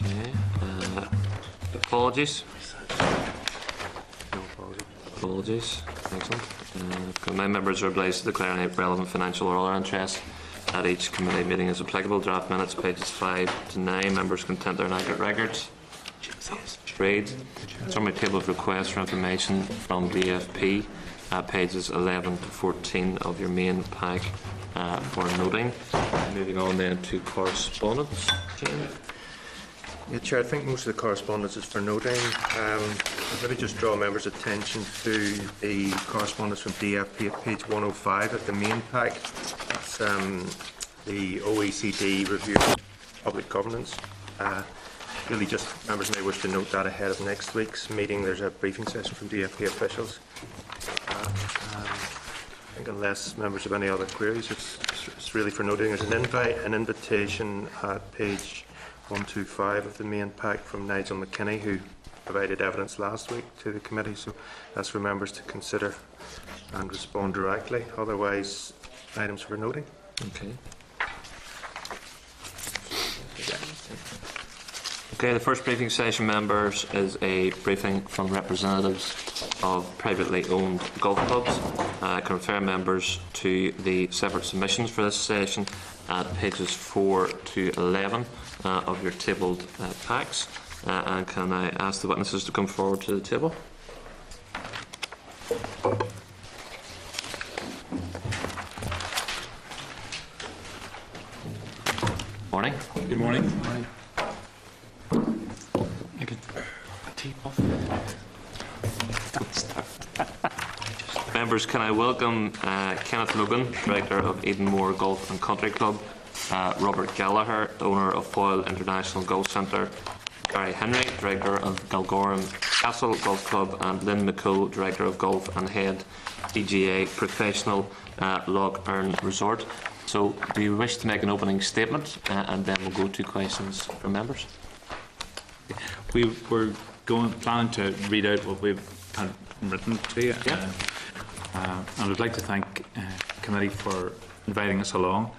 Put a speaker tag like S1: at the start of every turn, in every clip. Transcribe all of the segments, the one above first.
S1: Okay. Apologies.
S2: No apology.
S1: Apologies. Excellent. My members are obliged to declare any relevant financial or other interest at each committee meeting as applicable. Draft minutes, pages 5 to 9. Members can tender and accurate records. Read. Summary table of requests for information from DFP, pages 11 to 14 of your main pack for noting. Moving on then to correspondence.
S2: Yeah, Chair, I think most of the correspondence is for noting. I'll maybe just draw members' attention to the correspondence from DFP at page 105 of the main pack. It's the OECD review of public governance. Really just members may wish to note that ahead of next week's meeting. There's a briefing session from DFP officials. I think unless members have any other queries, it's really for noting. There's an invitation at page 125 of the main pack from Nigel McKinney, who provided evidence last week to the committee, so that's for members to consider and respond directly. Otherwise, items for noting.
S1: Okay. Okay, the first briefing session, members, is a briefing from representatives of privately owned golf clubs. I can refer members to the separate submissions for this session at pages 4 to 11 of your tabled packs. And can I ask the witnesses to come forward to the table? Morning.
S3: Good morning. Good morning.
S1: Members, can I welcome Kenneth Logan, Director of Edenmore Golf and Country Club, Robert Gallagher, owner of Foyle International Golf Centre, Gary Henry, Director of Galgoran Castle Golf Club, and Lynn McCool, Director of Golf and Head PGA Professional Loch Earn Resort. So, do you wish to make an opening statement, and then we'll go to questions from members?
S3: We were planning to read out what we've kind of written to you.
S1: Yeah.
S3: And I'd like to thank the committee for inviting us along.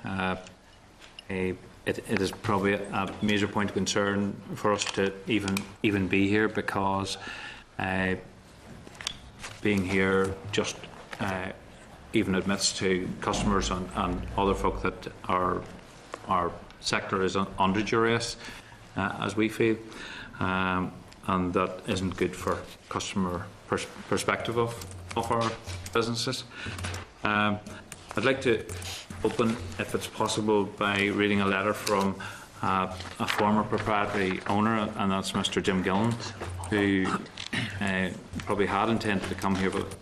S3: It is probably a major point of concern for us to even be here, because being here just even admits to customers and other folk that our sector is under duress, as we feel, and that isn't good for customer perspective of our businesses. I'd like to open, if it's possible, by reading a letter from a former proprietary owner, and that's Mr. Jim Gillen, who probably had intended to come here, but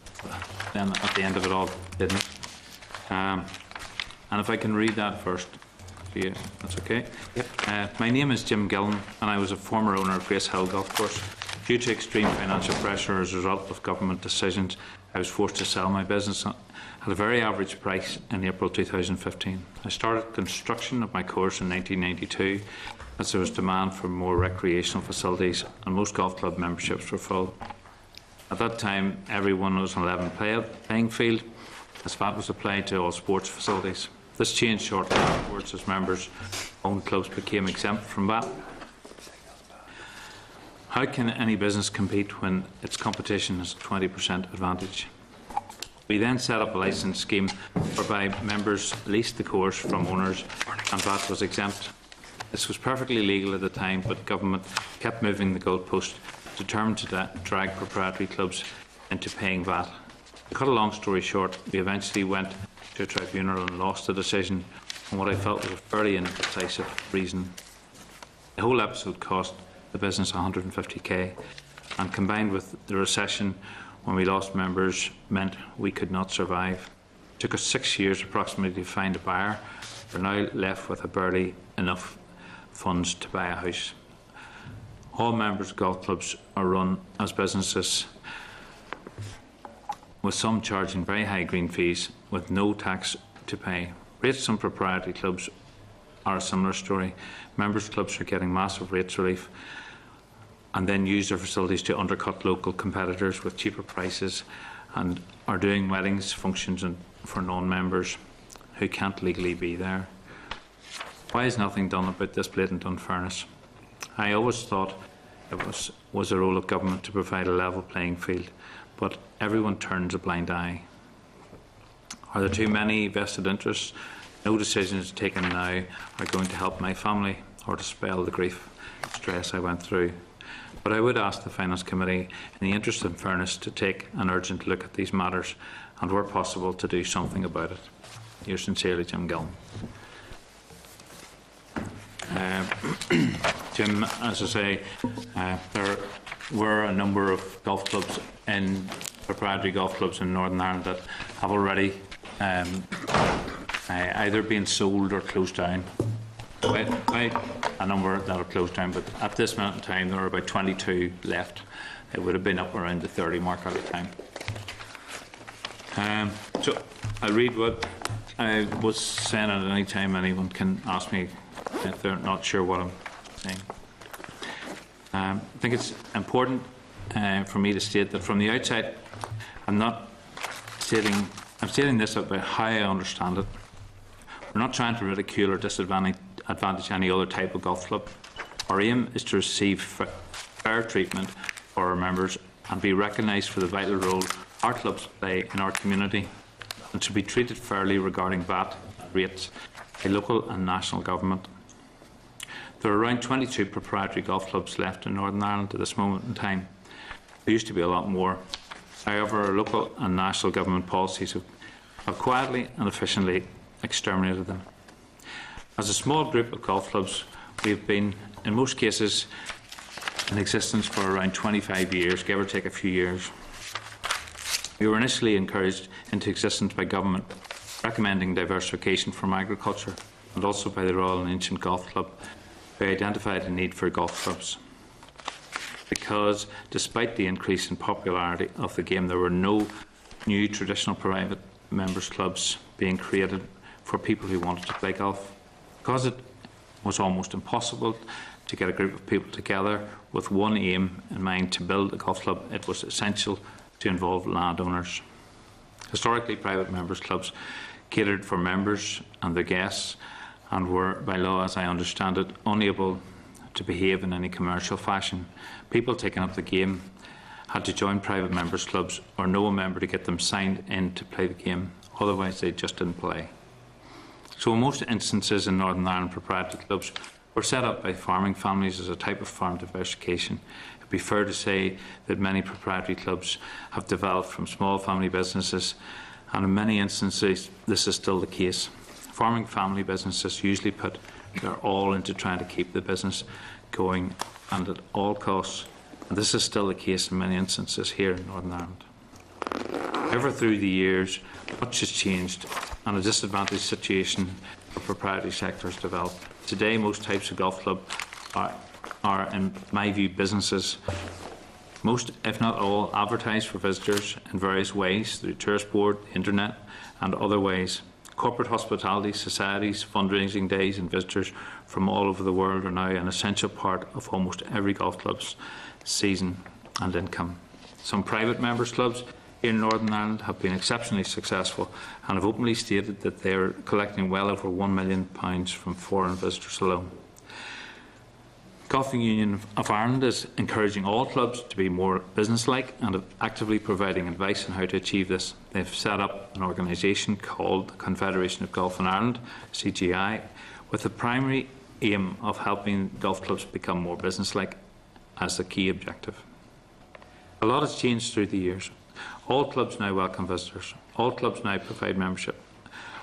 S3: then at the end of it all didn't. And if I can read that first, yeah, that's okay. Yep. My name is Jim Gillen, and I was a former owner of Grace Hill Golf Course. Due to extreme financial pressure as a result of government decisions, I was forced to sell my business at a very average price in April 2015. I started construction of my course in 1992 as there was demand for more recreational facilities and most golf club memberships were full. At that time, everyone was on a level playing field as VAT was applied to all sports facilities. This changed shortly afterwards as members' own clubs became exempt from VAT. How can any business compete when its competition has a 20% advantage? We then set up a licence scheme whereby members leased the course from owners and VAT was exempt. This was perfectly legal at the time, but government kept moving the goalpost, determined to drag proprietary clubs into paying VAT. To cut a long story short, we eventually went to a tribunal and lost the decision on what I felt was a fairly indecisive reason. The whole episode cost the business 150k, and combined with the recession when we lost members meant we could not survive. It took us 6 years approximately to find a buyer. We're now left with barely enough funds to buy a house. All members of golf clubs are run as businesses, with some charging very high green fees with no tax to pay. Rates on proprietary clubs are a similar story. Members' clubs are getting massive rates relief and then use their facilities to undercut local competitors with cheaper prices and are doing weddings, functions for non-members who can't legally be there. Why is nothing done about this blatant unfairness? I always thought it was a role of government to provide a level playing field, but everyone turns a blind eye. Are there too many vested interests? No decisions taken now are going to help my family or dispel the grief and stress I went through. But I would ask the Finance Committee, in the interest of fairness, to take an urgent look at these matters and, where possible, to do something about it. Yours sincerely, Jim Gillen. Jim, as I say, there were a number of golf clubs proprietary golf clubs in Northern Ireland that have already either been sold or closed down. Quite a number that have closed down, but at this moment in time there are about 22 left. It would have been up around the 30 mark at the time. So I'll read what I was saying at any time. Anyone can ask me if they're not sure what I'm saying. I think it's important for me to state that from the outset, I'm stating this about how I understand it. We're not trying to ridicule or disadvantage any other type of golf club. Our aim is to receive fair treatment for our members and be recognised for the vital role our clubs play in our community, and to be treated fairly regarding VAT rates by local and national government. There are around 22 proprietary golf clubs left in Northern Ireland at this moment in time. There used to be a lot more. However, our local and national government policies have quietly and efficiently exterminated them. As a small group of golf clubs, we have been, in most cases, in existence for around 25 years, give or take a few years. We were initially encouraged into existence by government, recommending diversification from agriculture, and also by the Royal and Ancient Golf Club, who identified a need for golf clubs. Because, despite the increase in popularity of the game, there were no new traditional private members' clubs being created for people who wanted to play golf. Because it was almost impossible to get a group of people together with one aim in mind to build a golf club, it was essential to involve landowners. Historically, private members' clubs catered for members and their guests and were, by law as I understand it, unable to behave in any commercial fashion. People taking up the game had to join private members' clubs or know a member to get them signed in to play the game, otherwise they just didn't play. So in most instances in Northern Ireland, proprietary clubs were set up by farming families as a type of farm diversification. It would be fair to say that many proprietary clubs have developed from small family businesses, and in many instances this is still the case. Farming family businesses usually put their all into trying to keep the business going and at all costs, and this is still the case in many instances here in Northern Ireland. However, through the years, much has changed and a disadvantaged situation for proprietary sectors developed. Today, most types of golf club are, in my view, businesses. Most, if not all, advertise for visitors in various ways through tourist board, the internet and other ways. Corporate hospitality societies, fundraising days and visitors from all over the world are now an essential part of almost every golf club's season and income. Some private members' clubs here in Northern Ireland have been exceptionally successful and have openly stated that they are collecting well over £1 million from foreign visitors alone. Golfing Union of Ireland is encouraging all clubs to be more businesslike and actively providing advice on how to achieve this. They have set up an organisation called the Confederation of Golf in Ireland, CGI, with the primary aim of helping golf clubs become more businesslike as the key objective. A lot has changed through the years. All clubs now welcome visitors. All clubs now provide membership.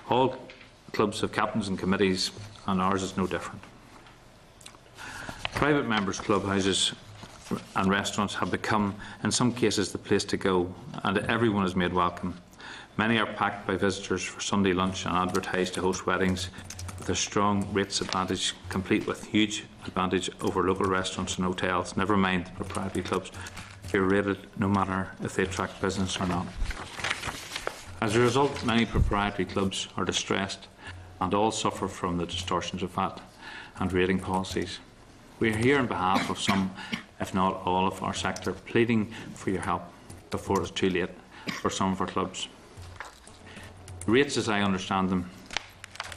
S3: All clubs have captains and committees, and ours is no different. Private members' clubhouses and restaurants have become, in some cases, the place to go, and everyone is made welcome. Many are packed by visitors for Sunday lunch and advertised to host weddings with a strong rates advantage, complete with huge advantage over local restaurants and hotels, never mind the proprietary clubs, who are rated no matter if they attract business or not. As a result, many proprietary clubs are distressed and all suffer from the distortions of VAT and rating policies. We are here on behalf of some, if not all, of our sector, pleading for your help before it's too late for some of our clubs. Rates, as I understand them,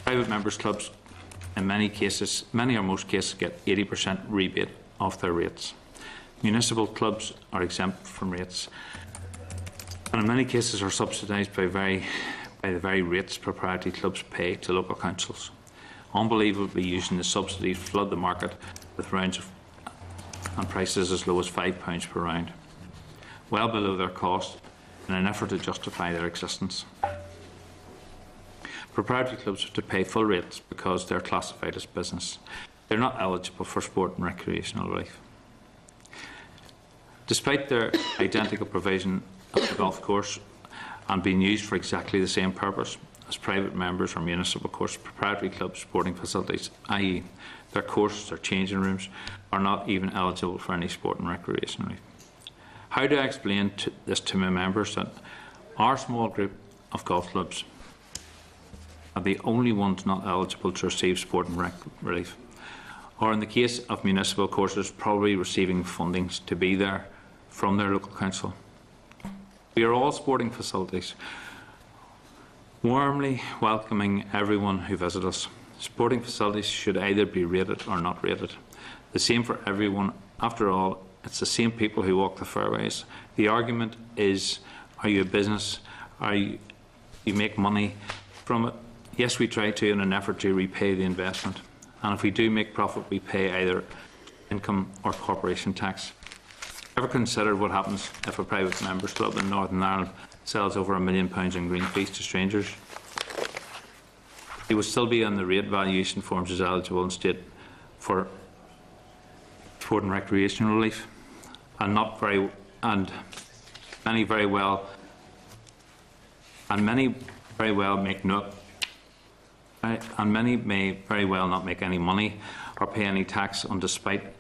S3: private members' clubs in many cases, many or most cases, get 80% rebate off their rates. Municipal clubs are exempt from rates, and in many cases are subsidised by the very rates proprietary clubs pay to local councils. Unbelievably, using the subsidies flood the market with rounds and prices as low as £5 per round, well below their cost, in an effort to justify their existence. Proprietary clubs have to pay full rates because they're classified as business. They're not eligible for sport and recreational relief. Despite their identical provision of the golf course and being used for exactly the same purpose as private members or municipal courses, proprietary clubs' sporting facilities, i.e. their courses or changing rooms, are not even eligible for any sport and recreation relief. How do I explain this to my members, that our small group of golf clubs are the only ones not eligible to receive sport and rec relief, or in the case of municipal courses, probably receiving fundings to be there from their local council? We are all sporting facilities, warmly welcoming everyone who visits us. Sporting facilities should either be rated or not rated. The same for everyone. After all, it's the same people who walk the fairways. The argument is, are you a business? You make money from it? Yes, we try to in an effort to repay the investment. And if we do make profit, we pay either income or corporation tax. Ever considered what happens if a private members club in Northern Ireland sells over £1 million in green fees to strangers? He would still be on the rate valuation forms as eligible in state for sport and recreational relief, and many very well may very well not make any money or pay any tax on, despite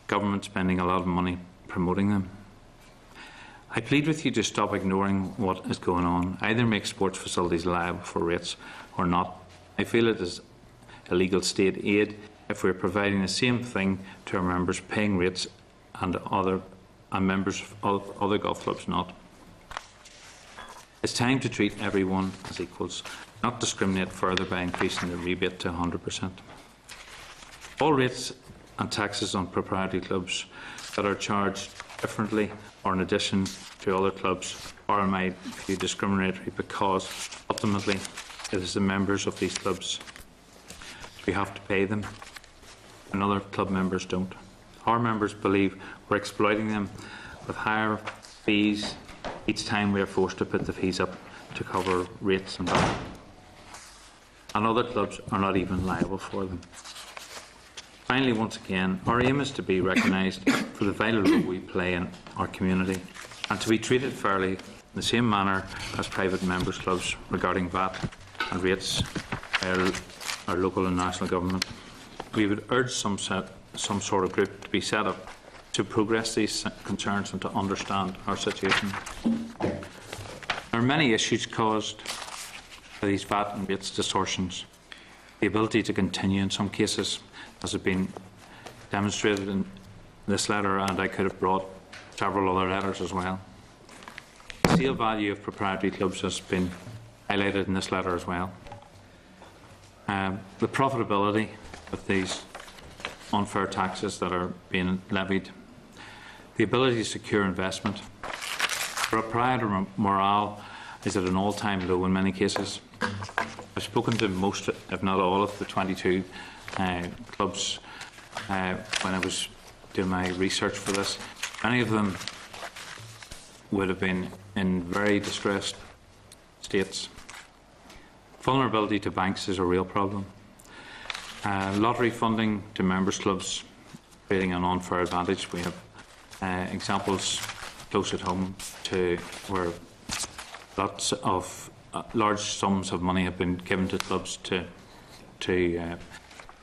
S3: government spending a lot of money promoting them. I plead with you to stop ignoring what is going on. Either make sports facilities liable for rates or not. I feel it is illegal state aid if we are providing the same thing to our members, paying rates, and members of other golf clubs not. It's time to treat everyone as equals, not discriminate further by increasing the rebate to 100%. All rates and taxes on proprietary clubs that are charged differently or in addition to other clubs are, in my view, discriminatory, because ultimately it is the members of these clubs we have to pay them, and other club members don't. Our members believe we're exploiting them with higher fees each time we are forced to put the fees up to cover rates and other clubs are not even liable for them. Finally, once again, our aim is to be recognised for the vital role we play in our community and to be treated fairly in the same manner as private members clubs regarding VAT and rates by our local and national government. We would urge some sort of group to be set up to progress these concerns and to understand our situation. There are many issues caused by these VAT and rates distortions. The ability to continue in some cases, as has been demonstrated in this letter, and I could have brought several other letters as well. The sale value of proprietary clubs has been highlighted in this letter as well. The profitability of these unfair taxes that are being levied, the ability to secure investment. Proprietor morale is at an all-time low in many cases. I've spoken to most, if not all, of the 22 clubs when I was doing my research for this. Many of them would have been in very distressed states. Vulnerability to banks is a real problem. Lottery funding to members' clubs creating an unfair advantage. We have examples close at home to where lots of large sums of money have been given to clubs to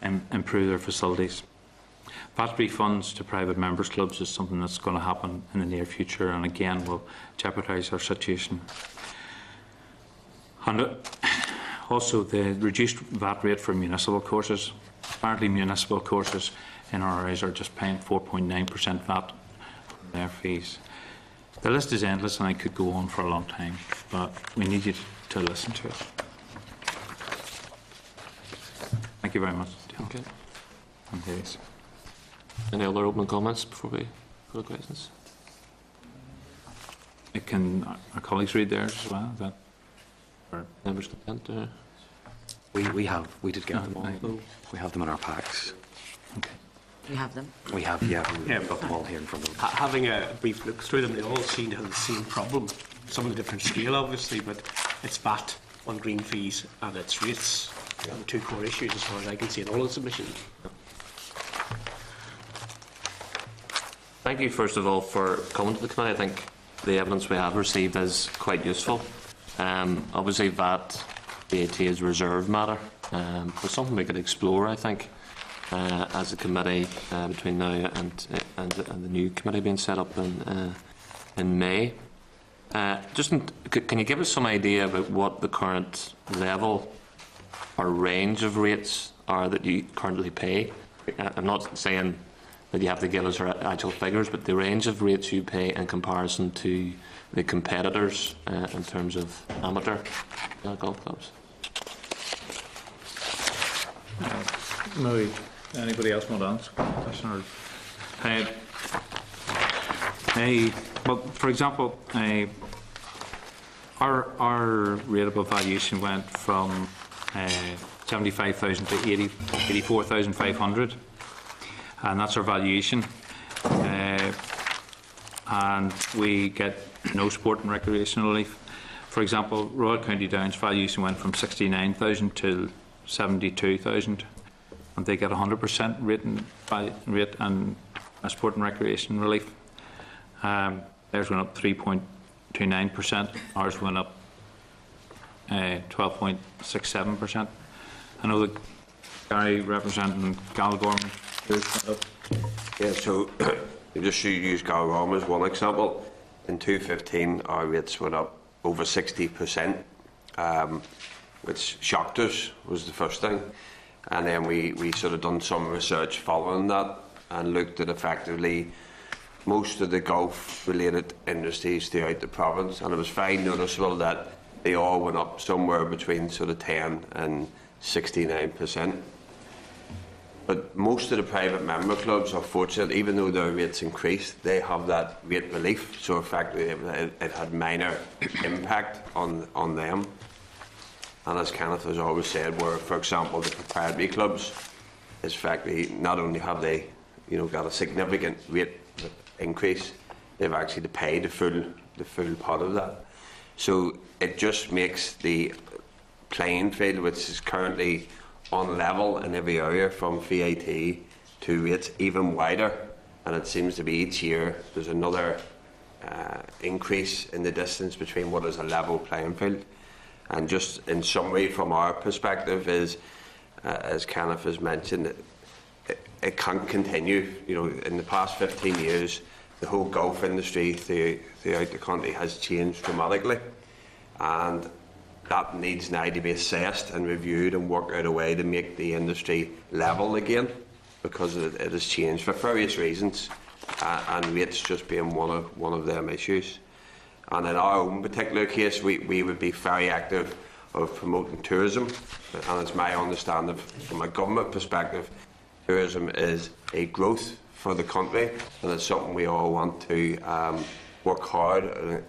S3: improve their facilities. VAT refunds to private members' clubs is something that's going to happen in the near future, and again will jeopardise our situation. And also the reduced VAT rate for municipal courses. Apparently municipal courses in our areas are just paying 4.9% VAT on their fees. The list is endless and I could go on for a long time, but we need you to listen to it. Thank you very much.
S1: Okay.
S3: on these.
S1: Any other opening comments before we go to questions?
S3: Can our colleagues read theirs as well? Is that,
S1: Members content?
S4: We did get them all. We have them in our packs.
S3: okay.
S5: You have them?
S4: We have,
S6: Yeah.
S4: we've got them all here in front of us.
S6: Having a brief look through them, they all seem to have the same problem. Some of the different scale, obviously, but it's VAT on green fees and its rates. The two core issues, as far as I can see, in all the submissions.
S1: Thank you, first of all, for coming to the committee. I think the evidence we have received is quite useful. Obviously, VAT is a reserved matter, but something we could explore, I think, as a committee between now and the new committee being set up in May. Can you give us some idea about what the current level or range of rates are that you currently pay? I'm not saying that you have to give us our actual figures, but the range of rates you pay in comparison to the competitors in terms of amateur golf clubs.
S3: Maybe anybody else want to answer that question? Well, for example, our rateable valuation went from 75,000 to 84,500, and that's our valuation. And we get no sport and recreational relief. For example, Royal County Down's valuation went from 69,000 to 72,000, and they get 100% rate and sport and recreation relief. Theirs went up 3.29%. Ours went up 12.67%. I know that Gary representing Galgorm.
S7: Yeah, so just to use Galgorm as one example, in 2015 our rates went up over 60%, which shocked us, was the first thing. And then we sort of done some research following that and looked at effectively most of the golf related industries throughout the province, and it was very noticeable that they all went up somewhere between sort of 10 and 69%. But most of the private member clubs are fortunate, even though their rates increased, they have that rate relief, so effectively it had minor impact on them. And as Kenneth has always said, where, for example, the proprietary clubs, is effectively not only have they, got a significant rate increase, they've actually to pay the full pot of that. So it just makes the playing field, which is currently on level in every area from VAT to rates, even wider. And it seems to be each year there's another increase in the distance between what is a level playing field. And just in summary, from our perspective, is as Kenneth has mentioned, it can't continue. In the past 15 years, the whole golf industry throughout the country has changed dramatically, and that needs now to be assessed and reviewed and work out a way to make the industry level again, because it has changed for various reasons, and rates just being one of them issues. And in our own particular case, we would be very active of promoting tourism, and it's my understanding from a government perspective, tourism is a growth for the country, and it's something we all want to work hard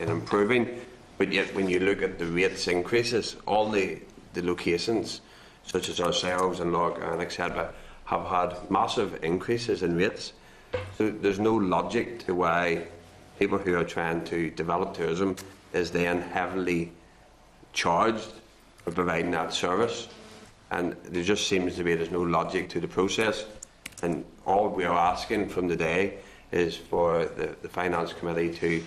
S7: in improving. But yet when you look at the rates increases, all the locations, such as ourselves and Lough, etc., have had massive increases in rates. So there's no logic to why people who are trying to develop tourism is then heavily charged for providing that service. And there just seems to be there's no logic to the process. And all we are asking from the day is for the Finance Committee to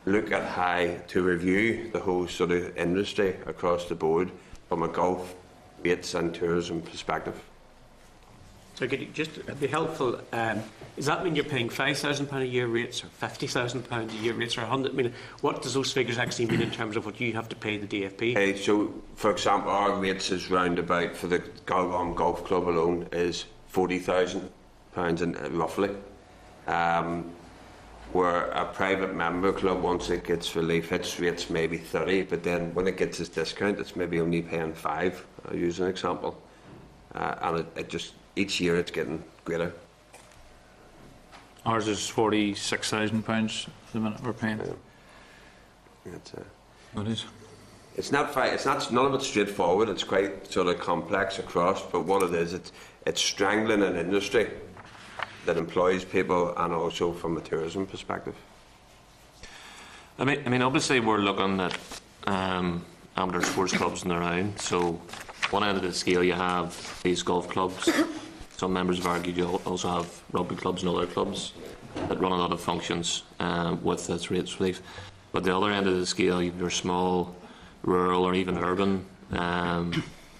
S7: look at how to review the whole sort of industry across the board from a golf, rates and tourism perspective.
S6: So could you just it'd be helpful, does that mean you're paying £5,000 a year rates or £50,000 a year rates or 100? I mean, what does those figures actually mean in terms of what you have to pay the DFP?
S7: So, for example, our rates is round about, for the Galgorm Golf Club alone, is £40,000 roughly. Where a private member club, once it gets relief, its rates maybe 30, but then when it gets its discount, it's maybe only paying 5, I'll use an example. and it just, each year it's getting greater.
S3: Ours is £46,000 at the minute we're paying.
S7: It's,
S3: What is?
S7: It's not none of it's straightforward. It's quite sort of complex across. But what it is, it's strangling an industry that employs people, and also from a tourism perspective.
S1: I mean, obviously we're looking at amateur sports clubs in the round. So, one end of the scale you have these golf clubs. Some members have argued you also have rugby clubs and other clubs that run a lot of functions with this rates relief. But the other end of the scale, you have your small, rural or even urban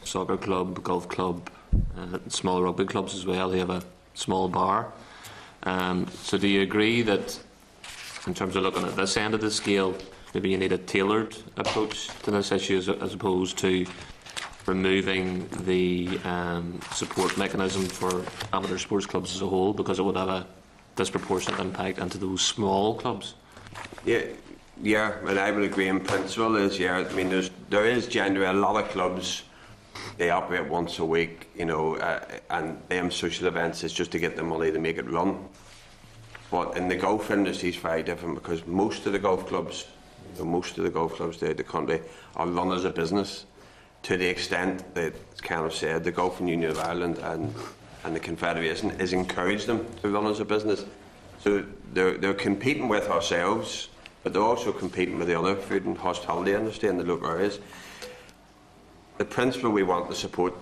S1: soccer club, golf club, small rugby clubs as well. They have a small bar. So do you agree that in terms of looking at this end of the scale, maybe you need a tailored approach to this issue as opposed to removing the support mechanism for amateur sports clubs as a whole, because it would have a disproportionate impact into those small clubs?
S7: Yeah, and I would agree in principle. I mean, there is generally a lot of clubs. They operate once a week, you know, and them social events is just to get the money to make it run. But in the golf industry, it's very different, because most of the golf clubs throughout the country are run as a business, to the extent that, as kind of said, the Golfing Union of Ireland and the Confederation has encouraged them to run as a business. So they're competing with ourselves, but they're also competing with the other food and hospitality industry in the local areas. The principle, we want to support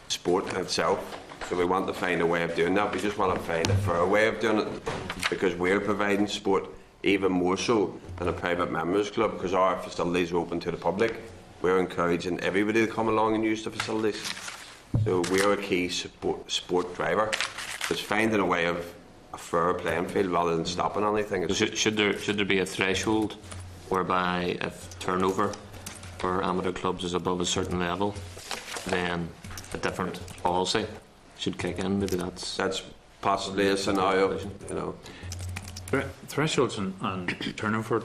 S7: sport itself, so we want to find a way of doing that. We just want to find a fair way of doing it, because we're providing sport even more so than a private members club, because our facilities are open to the public. We're encouraging everybody to come along and use the facilities. So we're a key sport driver. It's finding a way of a fair playing field rather than stopping anything.
S1: Should there be a threshold whereby if turnover for amateur clubs is above a certain level, then a different policy should kick in? Maybe that's
S7: possibly a scenario, you know.
S3: Thresholds and turnover,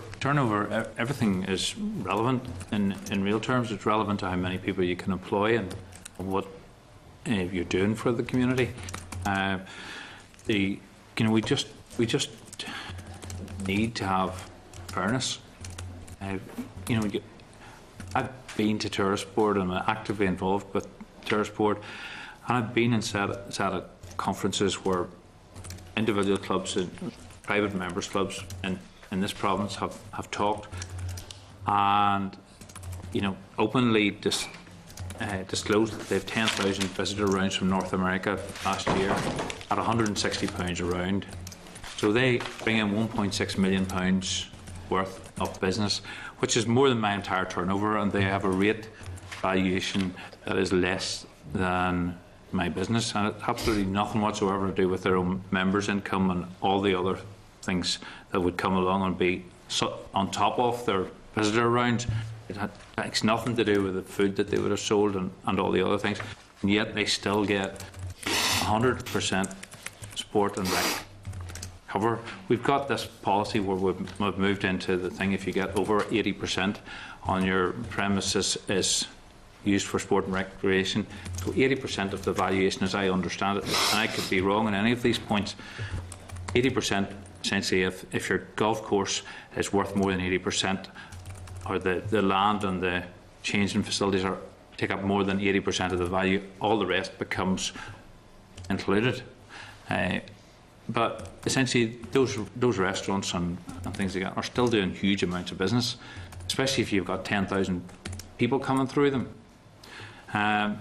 S3: everything is relevant in real terms. It's relevant to how many people you can employ and what you're doing for the community. We just need to have fairness. I've been to tourist board and I'm actively involved with tourist board, and I've been and sat at conferences where individual clubs and private members clubs in this province have talked and openly disclosed that they have 10,000 visitor rounds from North America last year at £160 a round. So they bring in £1.6 million worth of business, which is more than my entire turnover, and they have a rate valuation that is less than my business, and it's absolutely nothing whatsoever to do with their own members' income and all the other things that would come along and be on top of their visitor rounds. It has nothing to do with the food that they would have sold and all the other things, and yet they still get 100% sport and rec cover. We've got this policy where we've moved into the thing, if you get over 80% on your premises is used for sport and recreation, so 80% of the valuation, as I understand it, and I could be wrong on any of these points, 80% essentially, if your golf course is worth more than 80%, or the land and the changing facilities take up more than 80% of the value, all the rest becomes included. But essentially, those restaurants and things like that are still doing huge amounts of business, especially if you've got 10,000 people coming through them. And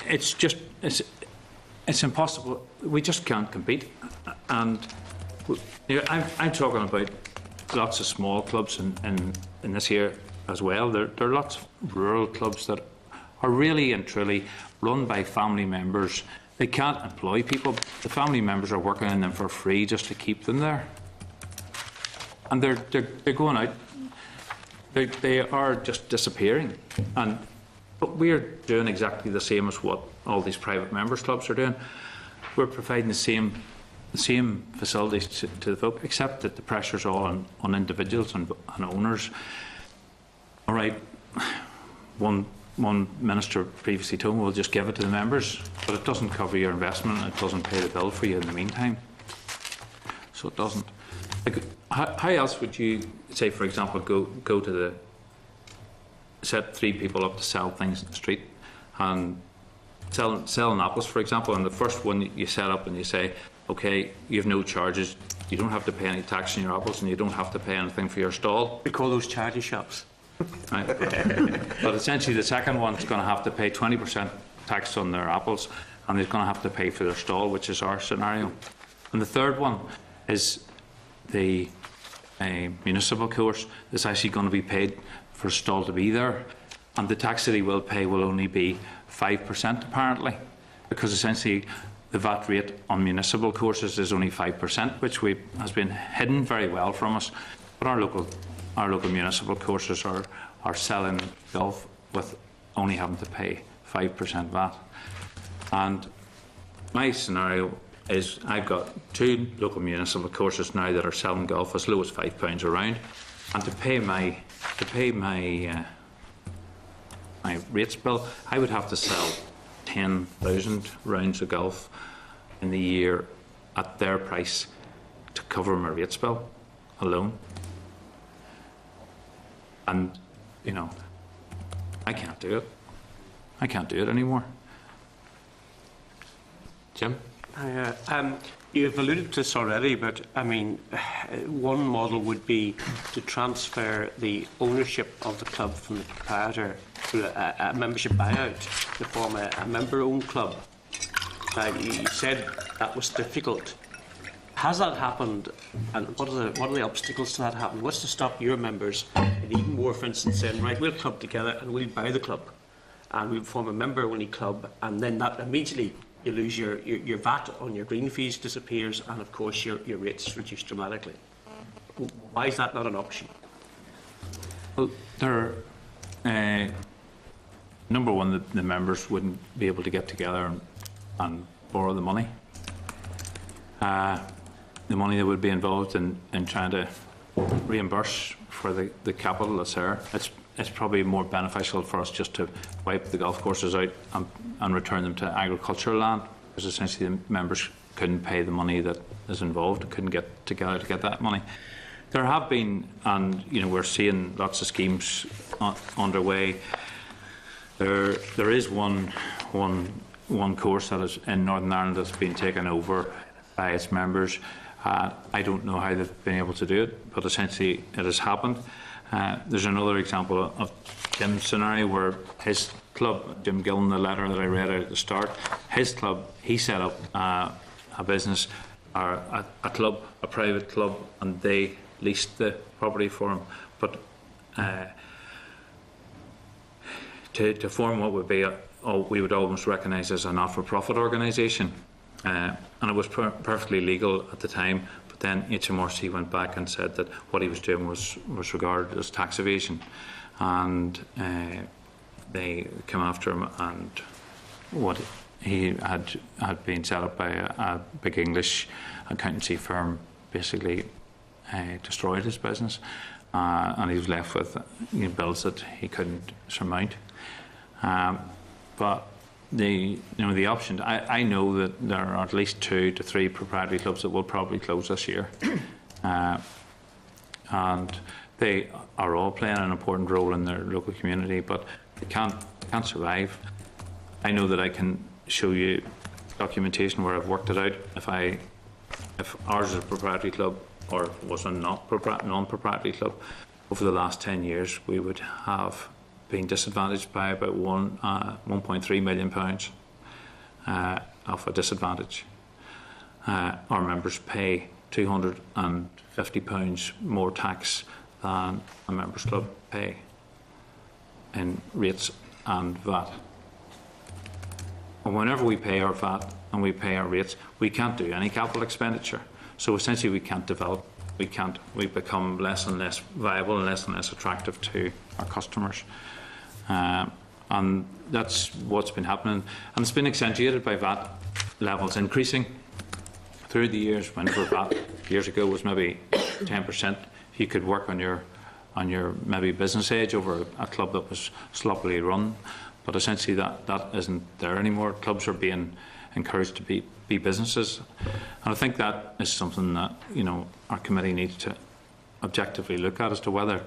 S3: it's impossible. We just can't compete. And I'm talking about lots of small clubs in this here as well. There are lots of rural clubs that are really and truly run by family members. They can't employ people. The family members are working in them for free just to keep them there. And they're going out. They are just disappearing. But we're doing exactly the same as what all these private members clubs are doing. We're providing the same facilities to the folk, except that the pressure's all on individuals and owners. All right, one one minister previously told me, we'll just give it to the members, but it doesn't cover your investment and it doesn't pay the bill for you in the meantime. So it doesn't. Like, how else would you, say, for example, go to the, set 3 people up to sell things in the street and selling apples, for example, and the first one you set up and you say, okay, you have no charges, you don't have to pay any tax on your apples and you don't have to pay anything for your stall.
S6: We call those charity shops.
S3: Right. But essentially the second one's going to have to pay 20% tax on their apples and they're going to have to pay for their stall, which is our scenario. And the third one is the municipal course that's actually going to be paid for a stall to be there, and the tax that he will pay will only be 5% apparently, because essentially the VAT rate on municipal courses is only 5%, which has been hidden very well from us. But our local municipal courses are selling golf with only having to pay 5% VAT. And my scenario is I've got 2 local municipal courses now that are selling golf as low as £5 a round, and to pay my my rates bill, I would have to sell 10,000 rounds of golf in the year at their price to cover my rates bill alone. And, you know, I can't do it. I can't do it anymore.
S1: Jim?
S6: You've alluded to this already, but I mean, one model would be to transfer the ownership of the club from the proprietor to a membership buyout to form a member-owned club. You said that was difficult. Has that happened, and what are the obstacles to that happening? What's to stop your members in Edenmore, for instance, saying, right, we'll club together and we'll buy the club and we'll form a member-only club, and then that immediately you lose your VAT on your green fees disappears, and of course your rates reduce dramatically. Why is that not an option?
S3: Well, number one, the members wouldn't be able to get together and borrow the money. The money that would be involved in trying to reimburse for the capital that's there, it's probably more beneficial for us just to wipe the golf courses out and return them to agricultural land, because essentially the members couldn't pay the money that is involved, couldn't get together to get that money. There have been, and you know, we're seeing lots of schemes underway. There is one course that is in Northern Ireland that's been taken over by its members. I don't know how they've been able to do it, but essentially it has happened. There's another example of Jim's scenario where his club, Jim Gillen, the letter that I read out at the start, his club, he set up a business, or a club, a private club, and they leased the property for him. But to form what would be, we would almost recognise as a not-for-profit organisation, and it was perfectly legal at the time. But then HMRC went back and said that what he was doing was regarded as tax evasion, and they came after him, and what he had been set up by a big English accountancy firm basically destroyed his business, and he was left with bills that he couldn't surmount. But the option, I know that there are at least 2 to 3 proprietary clubs that will probably close this year, and they are all playing an important role in their local community, but they can't survive. I know that I can show you documentation where I've worked it out. If ours is a proprietary club or was a non-proprietary club, over the last 10 years we would have been disadvantaged by about £1.3 million of a disadvantage. Our members pay £250 more tax than a members club pay in rates and VAT. And whenever we pay our VAT and we pay our rates, we can't do any capital expenditure. So essentially we can't develop, we become less and less viable and less attractive to our customers. And that's what's been happening. And it's been accentuated by VAT levels increasing through the years. Whenever VAT years ago was maybe 10%, you could work on your on your maybe business age over a club that was sloppily run. But essentially that isn't there anymore. Clubs are being encouraged to be businesses. And I think that is something that, you know, our committee needs to objectively look at as to whether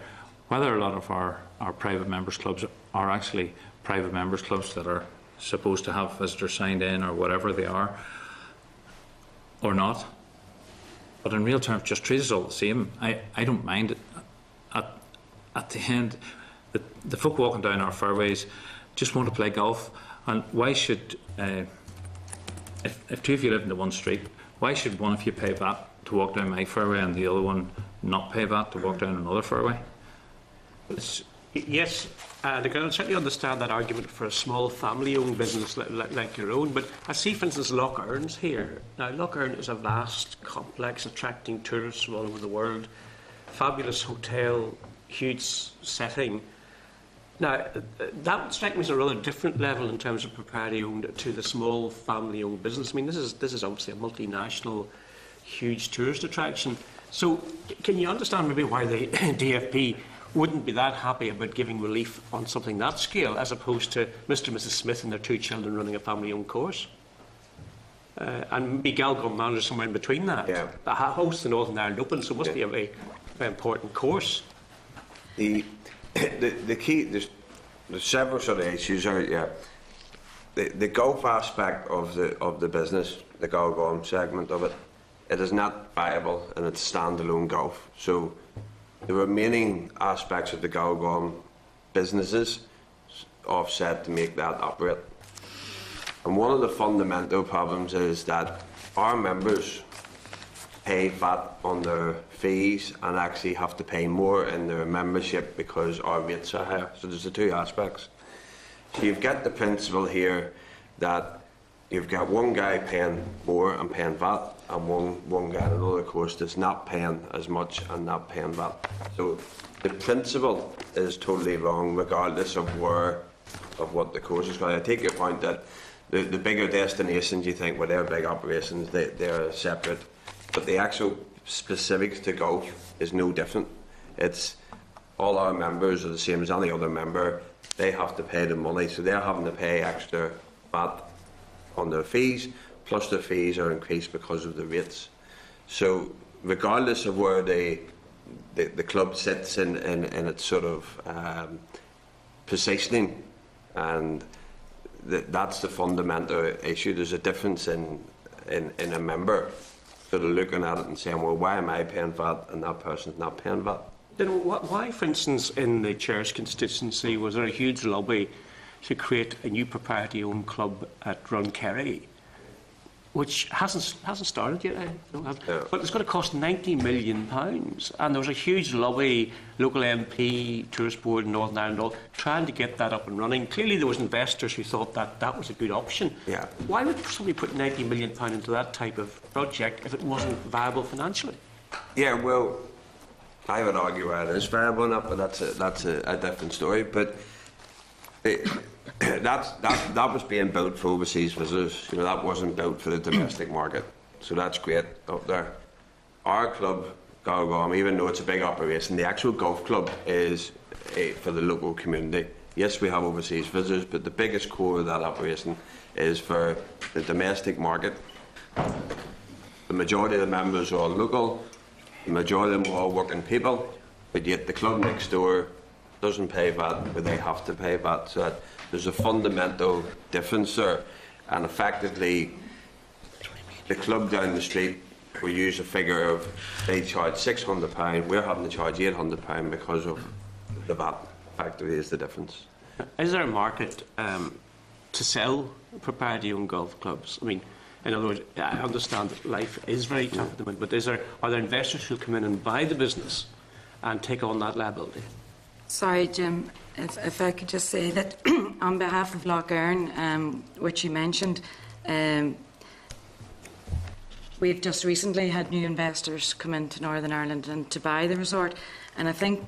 S3: a lot of our private members clubs are actually private members clubs that are supposed to have visitors signed in or whatever they are, or not. But in real terms, just treat us all the same. I don't mind it. At the end, the folk walking down our fairways just want to play golf. And why should, if two of you live in the one street, why should one of you pay VAT to walk down my fairway and the other one not pay VAT to walk down another fairway?
S6: Yes, I can certainly understand that argument for a small family-owned business like your own, but I see, for instance, Loch Ern's here. Now, Loch Ern is a vast complex attracting tourists from all over the world, fabulous hotel, huge setting. Now, that would strike me as a rather different level in terms of propriety-owned to the small family-owned business. I mean, this is obviously a multinational, huge tourist attraction. So, can you understand maybe why the DFP wouldn't be that happy about giving relief on something that scale, as opposed to Mr. and Mrs. Smith and their two children running a family-owned course? And Miguel got managed somewhere in between that.
S7: Yeah.
S6: The host the Northern Ireland Open, so it must be a very, very important course.
S7: The key, there's several sort of issues here. The golf aspect of the business, the Galgorm segment of it, it is not viable in its standalone golf. So the remaining aspects of the Galgorm businesses offset to make that operate. And one of the fundamental problems is that our members pay VAT on their fees and actually have to pay more in their membership because our rates are higher. So there's the two aspects. So you've got the principle here that you've got one guy paying more and paying VAT, and one guy in another course that's not paying as much and not paying VAT. So the principle is totally wrong, regardless of what the course is going. I take your point that the bigger destinations, you think, well, they're big operations, they're separate, but the actual specifics to golf is no different. It's all our members are the same as any other member. They have to pay the money, so they're having to pay extra VAT on their fees, plus their fees are increased because of the rates. So regardless of where the club sits in its sort of positioning, and that's the fundamental issue. There's a difference in a member sort of looking at it and saying, well, why am I paying VAT and that person's not paying VAT?
S6: Then why, for instance, in the Chair's constituency, was there a huge lobby to create a new propriety-owned club at Runkerry, which hasn't started yet, but it's going to cost £90 million, and there was a huge lobby, local MP, Tourist Board in Northern Ireland, all trying to get that up and running. Clearly there was investors who thought that was a good option.
S7: Yeah.
S6: Why would somebody put £90 million into that type of project if it wasn't viable financially?
S7: Yeah, well, I would argue why it is viable enough, but that's a different story. But that was being built for overseas visitors. You know, that wasn't built for the domestic market. So that's great up there. Our club, Galgorm, even though it's a big operation, the actual golf club is for the local community. Yes, we have overseas visitors, but the biggest core of that operation is for the domestic market. The majority of the members are all local. The majority of them are all working people, but yet the club next door doesn't pay VAT, but they have to pay VAT. So there's a fundamental difference there, and effectively the club down the street will use a figure of they charge £600, we're having to charge £800 because of the VAT. Effectively is the difference.
S6: Is there a market to sell propriety-owned golf clubs? I mean, in other words, I understand that life is very tough at the moment, but are there investors who come in and buy the business and take on that liability?
S5: Sorry, Jim, if I could just say that on behalf of Loch Ern, which you mentioned, we've just recently had new investors come into Northern Ireland and to buy the resort, and I think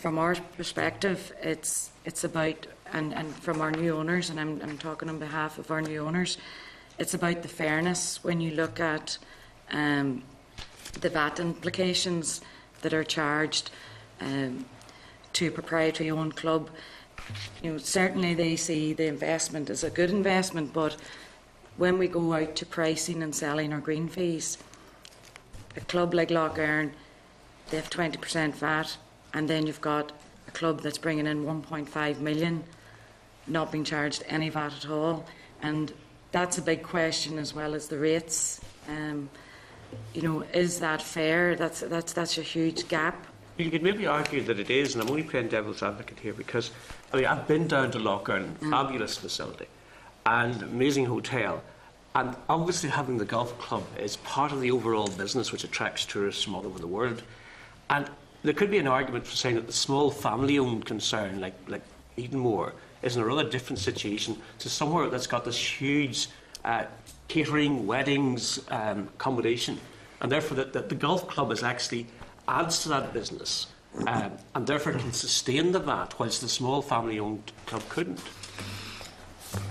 S5: from our perspective it's about, and from our new owners, and I'm talking on behalf of our new owners, it's about the fairness when you look at the VAT implications that are charged to a proprietary-owned club, certainly they see the investment as a good investment, but when we go out to pricing and selling our green fees, a club like Lough Erne, they have 20% VAT, and then you've got a club that's bringing in 1.5 million, not being charged any VAT at all, and that's a big question as well as the rates. Is that fair? That's a huge gap.
S6: You could maybe argue that it is, and I'm only playing devil's advocate here because I've been down to Lough Erne, fabulous facility, and amazing hotel, and obviously having the golf club is part of the overall business which attracts tourists from all over the world. And there could be an argument for saying that the small family-owned concern like Edenmore is in a rather different situation to somewhere that's got this huge catering, weddings, accommodation, and therefore that the golf club is actually adds to that business, and therefore can sustain the VAT, whilst the small family-owned club couldn't.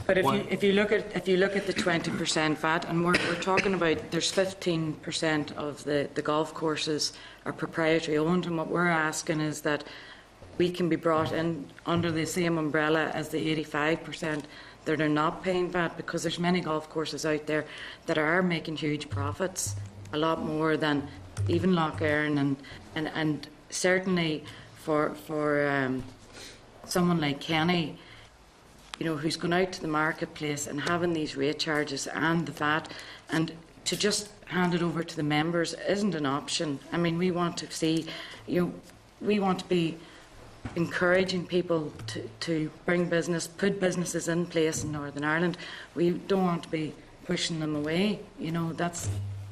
S5: But if you look at the 20% VAT, and we're talking about there's 15% of the golf courses are proprietary owned, and what we're asking is that we can be brought in under the same umbrella as the 85% that are not paying VAT, because there's many golf courses out there that are making huge profits, a lot more than even Lough Erne, and certainly for someone like Kenny, who's gone out to the marketplace and having these rate charges and the VAT, and to just hand it over to the members isn't an option. I mean, we want to see, we want to be encouraging people to bring business, put businesses in place in Northern Ireland. We don't want to be pushing them away. That's.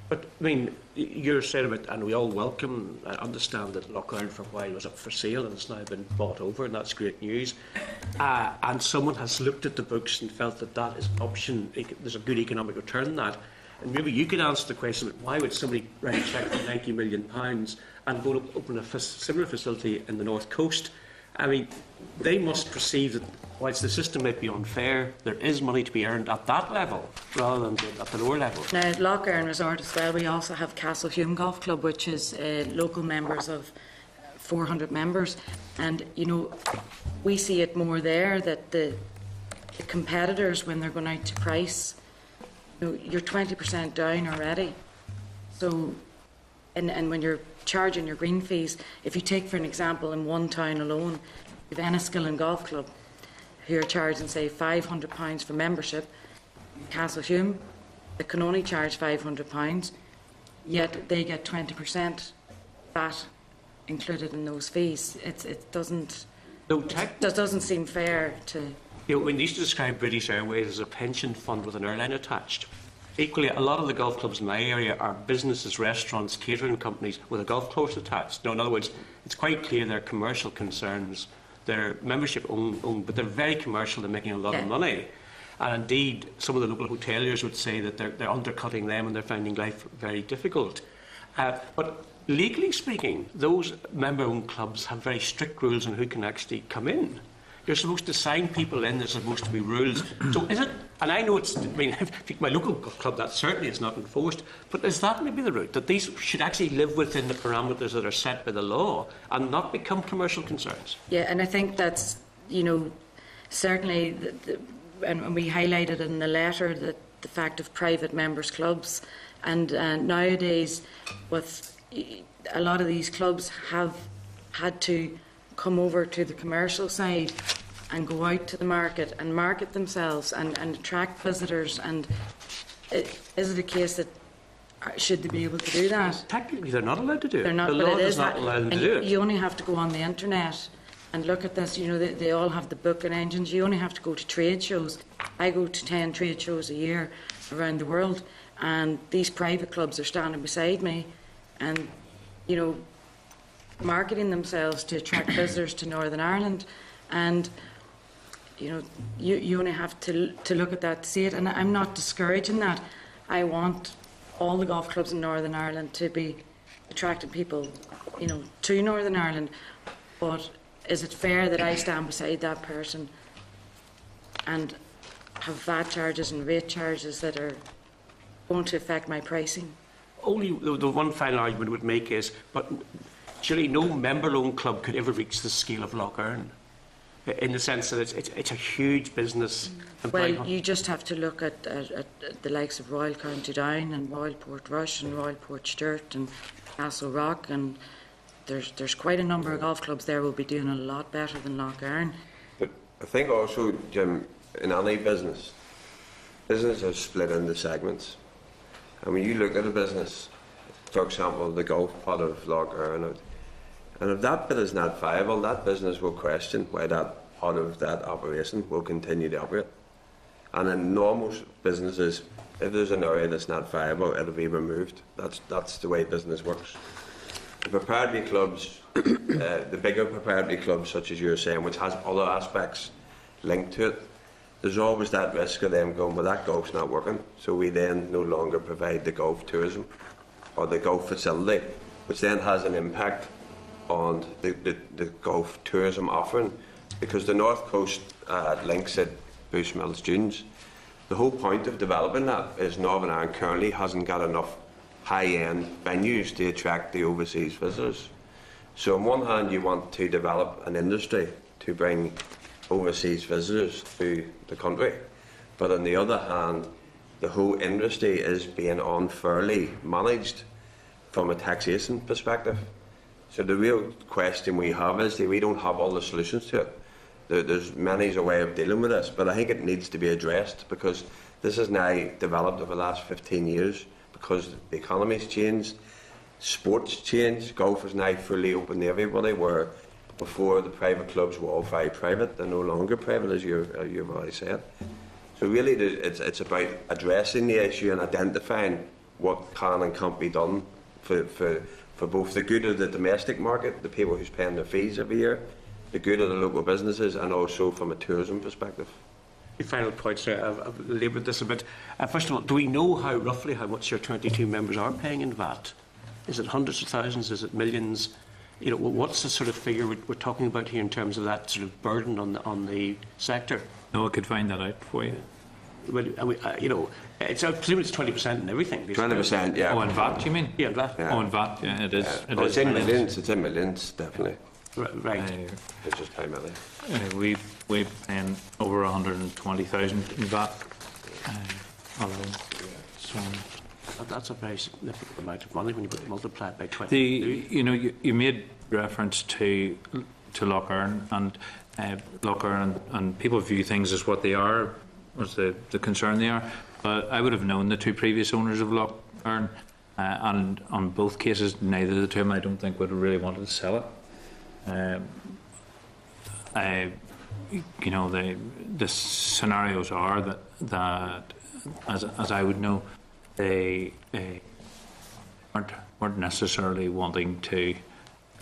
S6: But I mean, you're saying about, and we all welcome, I understand that Lough Erne for a while was up for sale and it's now been bought over, and that's great news. And someone has looked at the books and felt that is an option, there's a good economic return in that. And maybe you could answer the question, why would somebody write a cheque for £90 million and go to open a similar facility in the North Coast? I mean, they must perceive that whilst the system might be unfair, there is money to be earned at that level rather than at the lower level.
S5: Now, at Lough Erne Resort as well, we also have Castlehume Golf Club, which is local members of 400 members. And, we see it more there that the competitors, when they're going out to price, you're 20% down already. So, and when you're charging your green fees, if you take, for an example, in one town alone, you've Enniskillen Golf Club, who are charging, say, £500 for membership. Castlehume, they can only charge £500, yet they get 20% VAT included in those fees. It doesn't seem fair to.
S6: We used to describe British Airways as a pension fund with an airline attached. Equally, a lot of the golf clubs in my area are businesses, restaurants, catering companies with a golf course attached. Now, in other words, it's quite clear they're commercial concerns. They're membership owned, but they're very commercial. They're making a lot of money. And indeed, some of the local hoteliers would say that they're undercutting them and they're finding life very difficult. But legally speaking, those member-owned clubs have very strict rules on who can actually come in. You're supposed to sign people in, there's supposed to be rules. So is it, and I know it's, my local club, that certainly is not enforced, but is that maybe the route, that these should actually live within the parameters that are set by the law and not become commercial concerns?
S5: Yeah, and I think that's, certainly, and we highlighted in the letter that the fact of private members' clubs, and nowadays, with a lot of these clubs have had to come over to the commercial side and go out to the market and market themselves and attract visitors. And is it a case that should they be able to do that?
S6: Technically, they're not allowed to do it.
S5: They're not,
S6: the law does not allow them to do it.
S5: You only have to go on the internet and look at this. They all have the booking engines. You only have to go to trade shows. I go to 10 trade shows a year around the world, and these private clubs are standing beside me and, marketing themselves to attract visitors to Northern Ireland. And you only have to look at that to see it. And I'm not discouraging that. I want all the golf clubs in Northern Ireland to be attracting people to Northern Ireland, but is it fair that I stand beside that person and have VAT charges and rate charges that are going to affect my pricing?
S6: Only the one final argument would make is, but surely no member-owned club could ever reach the scale of Lough Erne, in the sense that it's a huge business.
S5: Well, you just have to look at the likes of Royal County Down and Royal Portrush and Royal Portstewart and Castle Rock, and there's quite a number of golf clubs there will be doing a lot better than Lough Erne.
S7: But I think also, Jim, in any business, business is split into segments. And when you look at a business, for example, the golf part of Lough Erne, and if that bit is not viable, that business will question why that part of that operation will continue to operate. And in normal businesses, if there's an area that's not viable, it'll be removed. That's the way business works. The proprietary clubs, the bigger proprietary clubs, such as you're saying, which has other aspects linked to it, there's always that risk of them going, well, that golf's not working, so we then no longer provide the golf tourism or the golf facility, which then has an impact on the golf tourism offering, because the North Coast links at Bushmills Dunes. The whole point of developing that is Northern Ireland currently hasn't got enough high-end venues to attract the overseas visitors. So on one hand you want to develop an industry to bring overseas visitors to the country, but on the other hand the whole industry is being unfairly managed from a taxation perspective. So the real question we have is that we don't have all the solutions to it. There's many a way of dealing with this, but I think it needs to be addressed, because this has now developed over the last 15 years because the economy's changed, sports changed, golf is now fully open to everybody, where before the private clubs were all very private. They're no longer private, as you've already said. So really it's about addressing the issue and identifying what can and can't be done for both the good of the domestic market, the people who's paying their fees every year, the good of the local businesses, and also from a tourism perspective.
S6: The final point, sir, I've laboured this a bit. First of all, do we know roughly how much your 22 members are paying in VAT? Is it hundreds of thousands? Is it millions? You know, what's the sort of figure we're talking about here in terms of that sort of burden on the sector?
S3: No, I could find that out for you.
S6: Well, you know, I presume it's 20% in everything.
S7: 20%, yeah.
S3: Oh, in VAT, you mean?
S6: Yeah, VAT.
S7: Yeah.
S3: Oh, in VAT, yeah, it is.
S7: Yeah. It's in millions. It's in millions, definitely.
S6: Right.
S7: It's just how many.
S3: We've paying over 120,000 in VAT alone. So
S6: That's a very significant amount of money when you multiply it by 20.
S3: you made reference to Lough Erne, and Lough Erne, and people view things as what they are, as the concern they are. But I would have known the two previous owners of Lough Erne, and on both cases, neither of the two of them, I don't think, would have really wanted to sell it. The scenarios are that as I would know, they weren't necessarily wanting to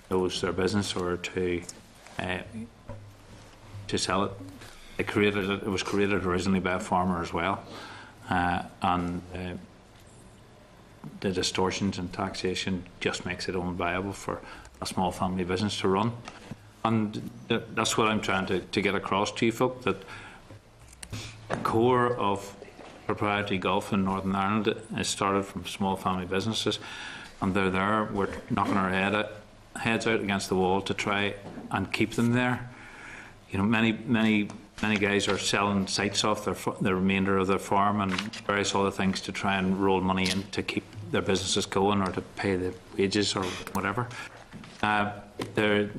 S3: close their business or to sell it. It was created originally by a farmer as well, and the distortions in taxation just makes it unviable for a small family business to run. And that's what I'm trying to get across to you folk, that the core of proprietary golf in Northern Ireland is started from small family businesses, and they're there. We're knocking our heads out against the wall to try and keep them there. You know, many guys are selling sites off the remainder of their farm and various other things to try and roll money in to keep their businesses going or to pay the wages or whatever. The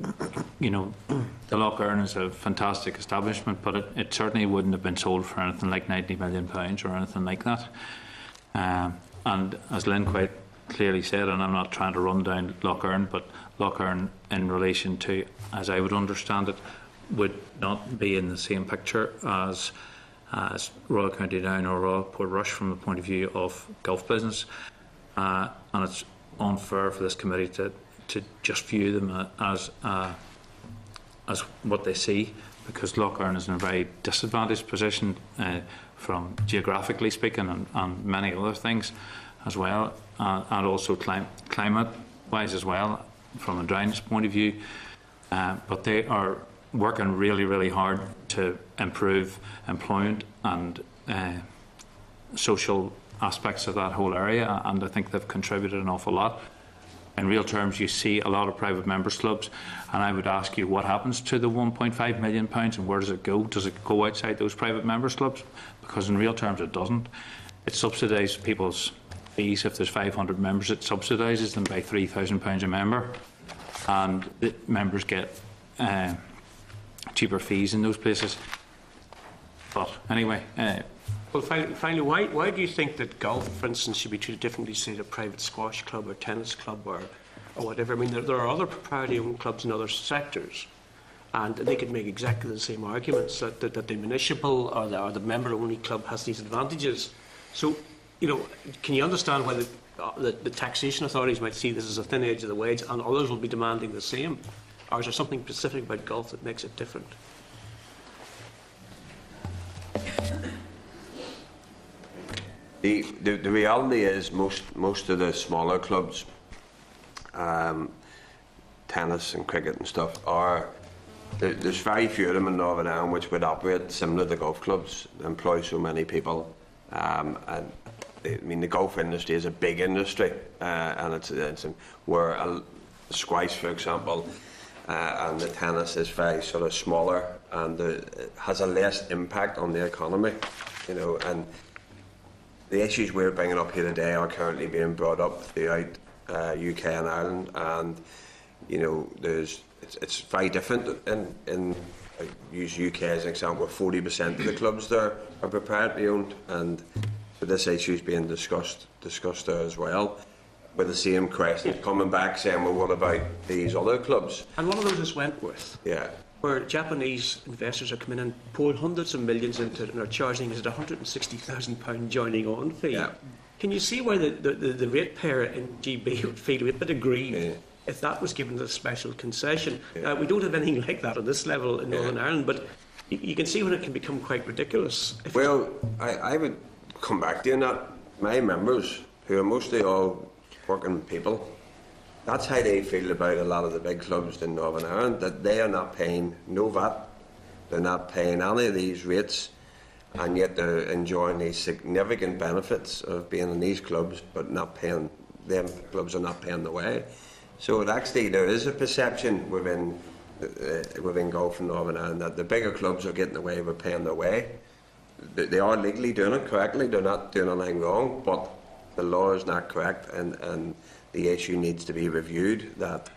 S3: Lough Erne is a fantastic establishment, but it certainly wouldn't have been sold for anything like £90 million or anything like that. And as Lynn quite clearly said, and I'm not trying to run down Lough Erne, but Lough Erne, in relation to, as I would understand it, would not be in the same picture as Royal County Down or Royal Portrush from the point of view of golf business, and it's unfair for this committee to just view them as what they see, because Lough Erne is in a very disadvantaged position from geographically speaking and many other things as well, and also climate wise as well from a dryness point of view, but they are working really, really hard to improve employment and social aspects of that whole area, and I think they've contributed an awful lot. in real terms, you see a lot of private members clubs, and I would ask you, what happens to the £1.5 million, and where does it go? Does it go outside those private members clubs? Because in real terms, it doesn't. It subsidises people's fees. If there's 500 members, it subsidises them by £3,000 a member, and the members get cheaper fees in those places. But anyway.
S6: Well, finally, why do you think that golf, for instance, should be treated differently, say, a private squash club or tennis club or whatever? I mean, there are other propriety-owned clubs in other sectors, and they could make exactly the same arguments that the municipal or the member-only club has these advantages. So, you know, can you understand why the taxation authorities might see this as a thin edge of the wedge, and others will be demanding the same? Or is there something specific about golf that makes it different?
S7: The reality is most of the smaller clubs, tennis and cricket and stuff, there's very few of them in Northern Ireland which would operate similar to golf clubs, employ so many people. And I mean, the golf industry is a big industry, and it's where squash, for example, and the tennis is very sort of smaller, and it has a less impact on the economy, you know. And the issues we're bringing up here today are currently being brought up throughout UK and Ireland, and you know, it's very different. In I use UK as an example, 40% of the clubs there are proprietary owned, and so this issue is being discussed there as well, with the same questions coming back saying, well, what about these other clubs?
S6: And one of those is Wentworth.
S7: Yeah.
S6: Where Japanese investors are coming in, pouring hundreds of millions into it, and are charging us a £160,000 joining on fee.
S7: Yeah.
S6: Can you see why the ratepayer in GB would feel a bit aggrieved if that was given as a special concession?
S7: Yeah.
S6: We don't have anything like that on this level in Northern Ireland, but you can see when it can become quite ridiculous.
S7: Well, I would come back to you on that. My members, who are mostly all working people, that's how they feel about a lot of the big clubs in Northern Ireland, that they are not paying no VAT, they're not paying any of these rates, and yet they're enjoying these significant benefits of being in these clubs, but not paying, them clubs are not paying the way. So there is a perception within golf in Northern Ireland that the bigger clubs are getting away with paying their way. They are legally doing it correctly, they're not doing anything wrong, but the law is not correct, and the issue needs to be reviewed. That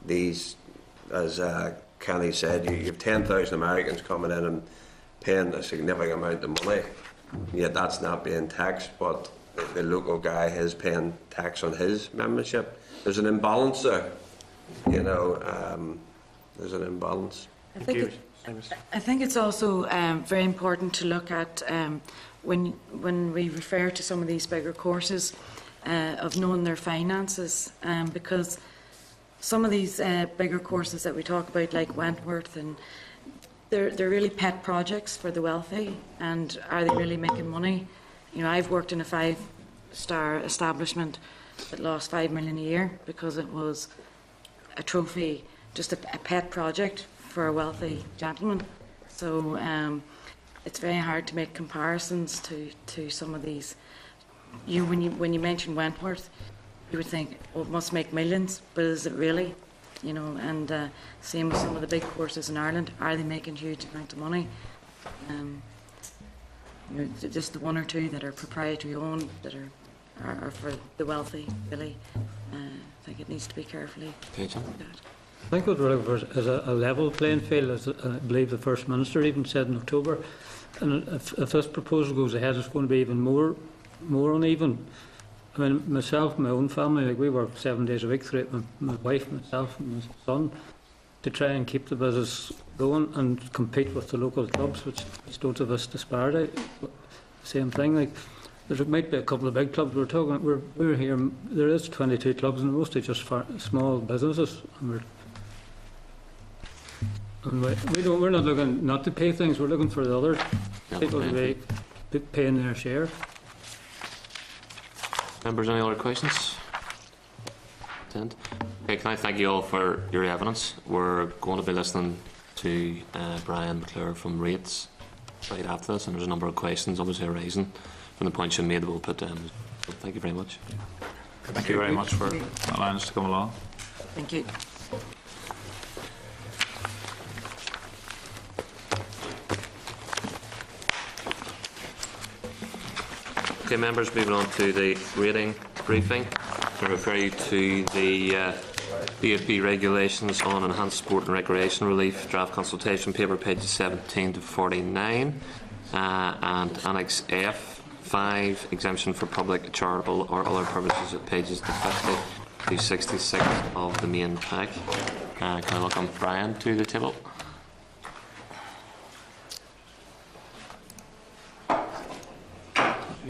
S7: these, as Kenny said, you have 10,000 Americans coming in and paying a significant amount of money, yet that's not being taxed, but the local guy is paying tax on his membership. There's an imbalance there, you know. There's an imbalance.
S5: I think it's also very important to look at when we refer to some of these bigger courses of knowing their finances, because some of these bigger courses that we talk about, like Wentworth, and they're really pet projects for the wealthy. And are they really making money? You know, I've worked in a 5-star establishment that lost $5 million a year because it was a trophy, just a pet project for a wealthy gentleman. So it's very hard to make comparisons to some of these. When you mention Wentworth, you would think, oh, it must make millions, but is it really? You know, and same with some of the big courses in Ireland. Are they making huge amount of money? You know, just the one or two that are proprietary owned, that are for the wealthy, really. I think it needs to be carefully looked at.
S8: I think what we're looking for is a level playing field, as I believe the First Minister even said in October. And if this proposal goes ahead, it's going to be even more uneven. I mean, myself, my own family, like we work 7 days a week through it, my wife, myself and my son, to try and keep the business going and compete with the local clubs, which don't have this disparity. Same thing, like there might be a couple of big clubs. We're here. There is 22 clubs, and mostly just small businesses. And we're not looking not to pay things. We're looking for the other people to be paying their share.
S1: Members, any other questions? Okay, can I thank you all for your evidence? We're going to be listening to Brian McClure from Rates right after this, and there's a number of questions obviously arising from the points you made that we'll put down. So thank you very much.
S3: Thank you very much for allowing us to come along.
S5: Thank you.
S1: Okay, members, moving on to the rating briefing. I refer you to the DFP regulations on enhanced sport and recreation relief, draft consultation paper, pages 17 to 49, and Annex F, 5, exemption for public, charitable or other purposes at pages 50 to 66 of the main pack. Can I welcome Brian to the table?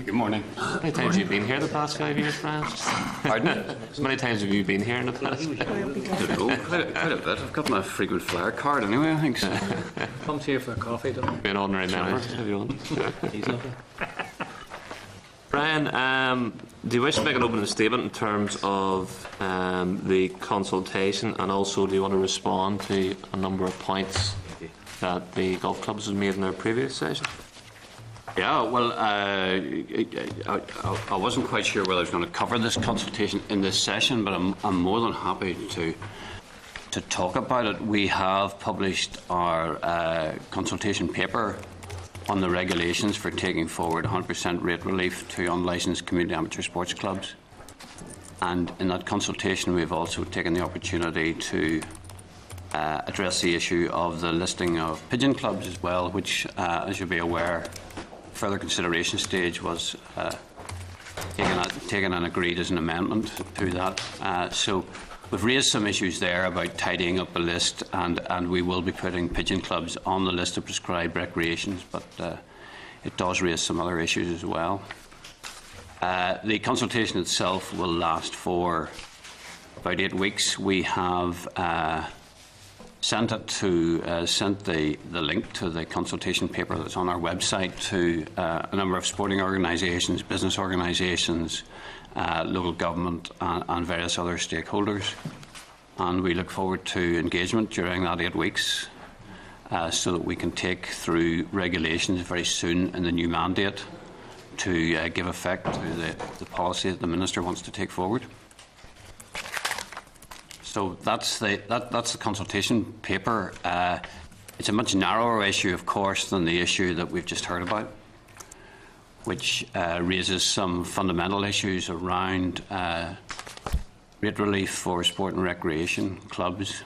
S9: Good morning.
S1: How many times have you been here the past 5 years, Brian?
S9: Pardon?
S1: How many times have you been here in the past?
S9: I don't know, quite a bit. I've got my frequent flyer card anyway, I think so.
S8: Comes here for a coffee, don't
S1: Be an ordinary member, if you want.
S8: He's lovely.
S1: Brian, do you wish to make an opening statement in terms of the consultation, and also do you want to respond to a number of points that the golf clubs have made in their previous session?
S9: Yeah, well, I wasn't quite sure whether I was going to cover this consultation in this session, but I'm more than happy to talk about it. We have published our consultation paper on the regulations for taking forward 100% rate relief to unlicensed community amateur sports clubs. And in that consultation, we've also taken the opportunity to address the issue of the listing of pigeon clubs as well, which, as you'll be aware, further consideration stage was taken and agreed as an amendment to that. So we've raised some issues there about tidying up the list, and we will be putting pigeon clubs on the list of prescribed recreations, but it does raise some other issues as well. The consultation itself will last for about 8 weeks. We have sent the link to the consultation paper that's on our website to a number of sporting organisations, business organisations, local government and various other stakeholders, and we look forward to engagement during that 8 weeks so that we can take through regulations very soon in the new mandate to give effect to the policy that the Minister wants to take forward. So that's the consultation paper. It's a much narrower issue, of course, than the issue that we've just heard about, which raises some fundamental issues around rate relief for sport and recreation clubs,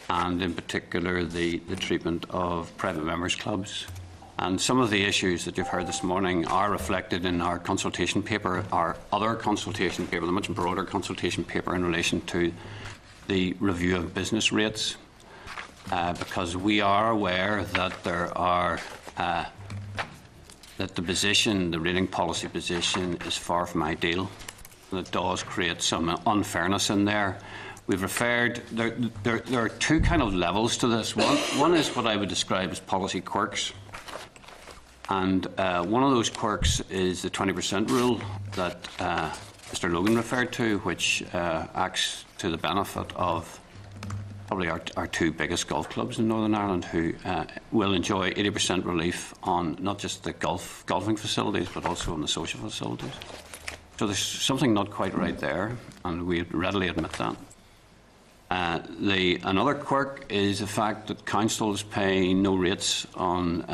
S9: and in particular the treatment of private members' clubs. And some of the issues that you've heard this morning are reflected in our consultation paper, our other consultation paper, the much broader consultation paper in relation to the review of business rates, because we are aware that there are that the rating policy position is far from ideal, and it does create some unfairness in there. We've referred there are two kind of levels to this. One is what I would describe as policy quirks, and one of those quirks is the 20% rule that Mr. Logan referred to, which acts to the benefit of probably our two biggest golf clubs in Northern Ireland, who will enjoy 80% relief on not just the golfing facilities, but also on the social facilities. So there's something not quite right there, and we readily admit that. Another quirk is the fact that councils pay no rates on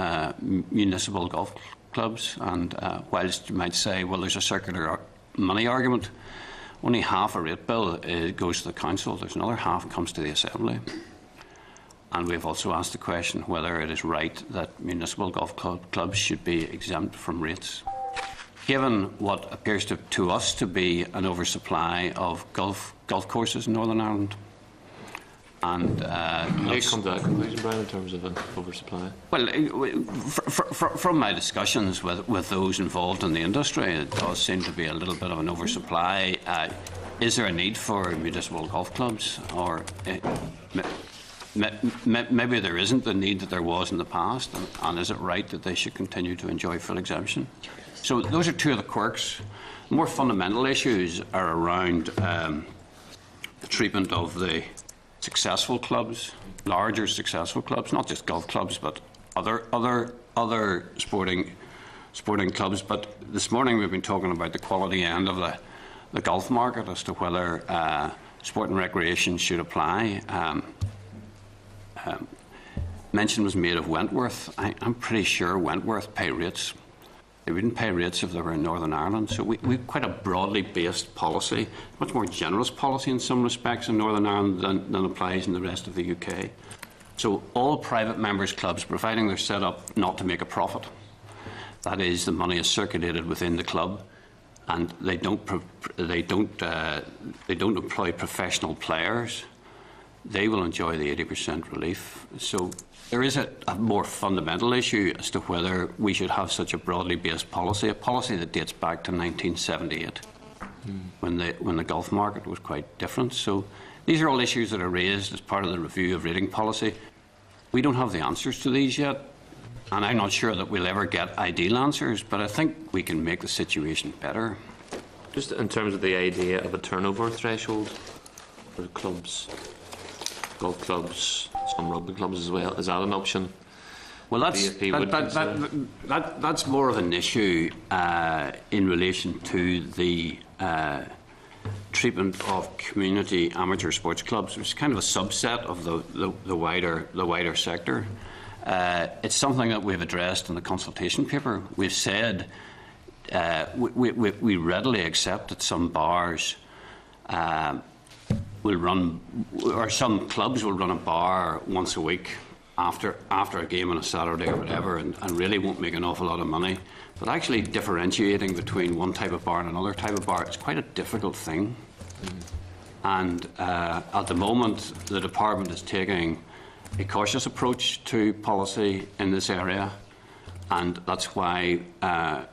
S9: municipal golf clubs, and whilst you might say, well, there's a circular money argument, only half a rate bill goes to the council. There's another half that comes to the Assembly. And we've also asked the question whether it is right that municipal golf clubs should be exempt from rates. Given what appears to us to be an oversupply of golf courses in Northern Ireland, and
S1: How you come to that conclusion, Brian, in terms of an oversupply?
S9: Well, from my discussions with those involved in the industry, it does seem to be a little bit of an oversupply. Is there a need for municipal golf clubs, or maybe there isn't the need that there was in the past, and is it right that they should continue to enjoy full exemption? So those are two of the quirks. More fundamental issues are around the treatment of the successful clubs, larger successful clubs, not just golf clubs, but other sporting clubs. But this morning we've been talking about the quality end of the golf market as to whether sport and recreation should apply. Mention was made of Wentworth. I'm pretty sure Wentworth pay rates. They wouldn't pay rates if they were in Northern Ireland. So we've quite a broadly based policy, much more generous policy in some respects in Northern Ireland than applies in the rest of the UK. So all private members' clubs, providing they're set up not to make a profit, that is, the money is circulated within the club, and they don't employ professional players, they will enjoy the 80% relief. So there is a more fundamental issue as to whether we should have such a broadly based policy, a policy that dates back to 1978, when the golf market was quite different. So these are all issues that are raised as part of the review of rating policy. We don't have the answers to these yet, and I'm not sure that we'll ever get ideal answers, but I think we can make the situation better.
S1: Just in terms of the idea of a turnover threshold for clubs, golf clubs, some rugby clubs as well, is that an option?
S9: Well, that's more of an issue in relation to the treatment of community amateur sports clubs, which is kind of a subset of the wider sector. It's something that we've addressed in the consultation paper. We've said we readily accept that some bars will run, or some clubs will run a bar once a week after a game on a Saturday or whatever, and really won't make an awful lot of money. But actually differentiating between one type of bar and another type of bar is quite a difficult thing. And at the moment, the department is taking a cautious approach to policy in this area, and that's why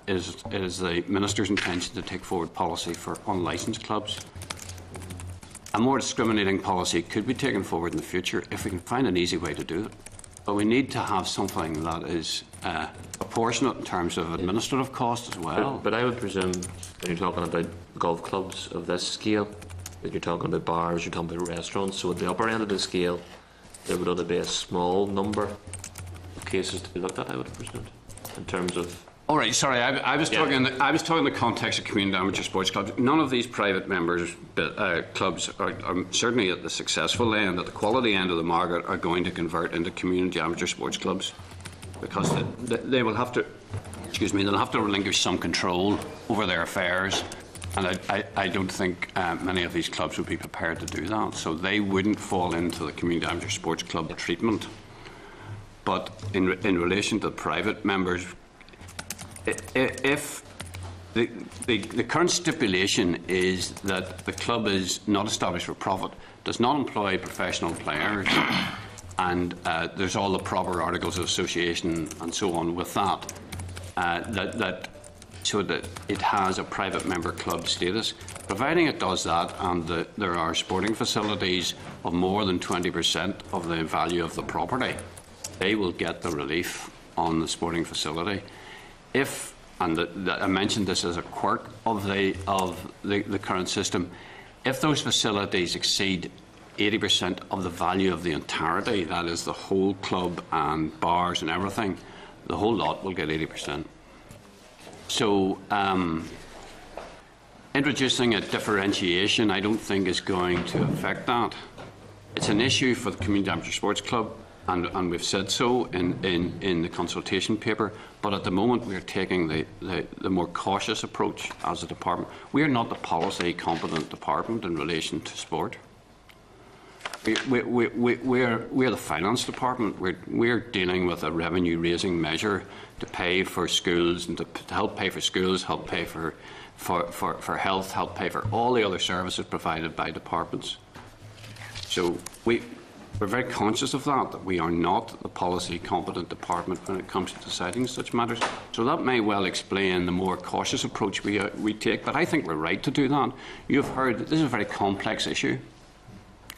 S9: it is the Minister's intention to take forward policy for unlicensed clubs. A more discriminating policy could be taken forward in the future if we can find an easy way to do it. But we need to have something that is proportionate in terms of administrative cost as well.
S1: But I would presume when you're talking about golf clubs of this scale, that you're talking about bars, you're talking about restaurants, so at the upper end of the scale, there would only be a small number of cases to be looked at, I would have presumed, in terms of...
S9: All right, sorry, I was talking in the context of community amateur sports clubs. None of these private members clubs are certainly at the successful end, at the quality end of the market, are going to convert into community amateur sports clubs, because they will have to, they'll have to relinquish some control over their affairs, and I don't think many of these clubs would be prepared to do that. So they wouldn't fall into the community amateur sports club treatment. But in relation to private members, if the current stipulation is that the club is not established for profit, does not employ professional players, and there's all the proper articles of association and so on with that, so that it has a private member club status. Providing it does that, and there are sporting facilities of more than 20% of the value of the property, they will get the relief on the sporting facility. If, and I mentioned this as a quirk of the current system, if those facilities exceed 80% of the value of the entirety, that is the whole club and bars and everything, the whole lot will get 80%. So introducing a differentiation, I don't think is going to affect that. It's an issue for the Community Amateur Sports Club, and we've said so in the consultation paper, but at the moment we are taking the more cautious approach as a department. We are not the policy competent department in relation to sport. We're the finance department. We're dealing with a revenue raising measure to pay for schools and to help pay for schools, help pay for health, help pay for all the other services provided by departments. So we're very conscious of that we are not the policy competent department when it comes to deciding such matters. So that may well explain the more cautious approach we take, but I think we're right to do that. You've heard, this is a very complex issue,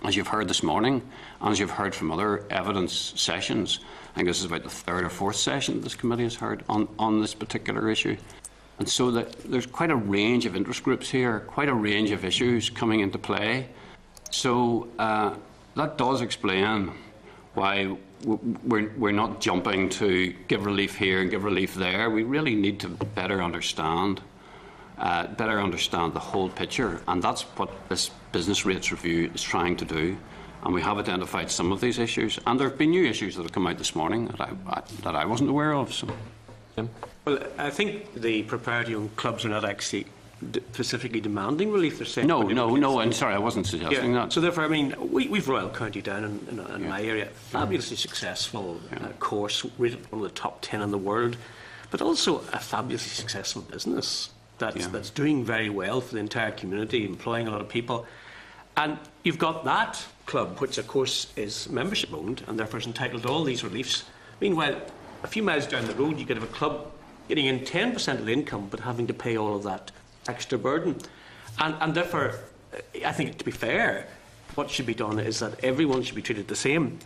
S9: as you've heard this morning, and as you've heard from other evidence sessions. I think this is about the third or fourth session this committee has heard on this particular issue. And so there's quite a range of interest groups here, quite a range of issues coming into play. So that does explain why we're not jumping to give relief here and give relief there. We really need to better understand better understand the whole picture, and that's what this business rates review is trying to do. And we have identified some of these issues, and there have been new issues that have come out this morning that I wasn't aware of. So,
S1: Jim?
S6: Well, I think the proprietary-owned clubs are not actually specifically demanding relief. They're saying
S9: no. I'm sorry, I wasn't suggesting that.
S6: So therefore, I mean, we've Royal County down in my area, fabulously successful course, rated one of the top 10 in the world, but also a fabulously successful business that's doing very well for the entire community, employing a lot of people. And you've got that club, which of course is membership owned and therefore is entitled to all these reliefs. Meanwhile, a few miles down the road, you could have a club getting in 10% of the income but having to pay all of that extra burden. And therefore, I think, to be fair, what should be done is that everyone should be treated the same.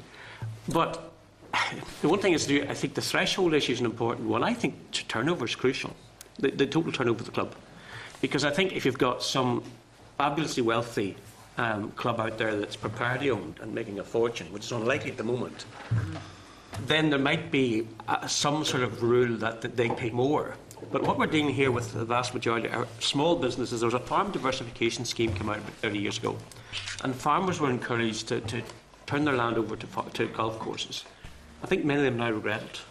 S6: But the one thing is, I think the threshold issue is an important one. I think turnover is crucial, the total turnover of the club. Because I think if you've got some fabulously wealthy club out there that's proprietary owned and making a fortune, which is unlikely at the moment, then there might be some sort of rule that they pay more. But what we're dealing here with the vast majority are small businesses. There was a farm diversification scheme came out about 30 years ago, and farmers were encouraged to turn their land over to golf courses. I think many of them now regret it.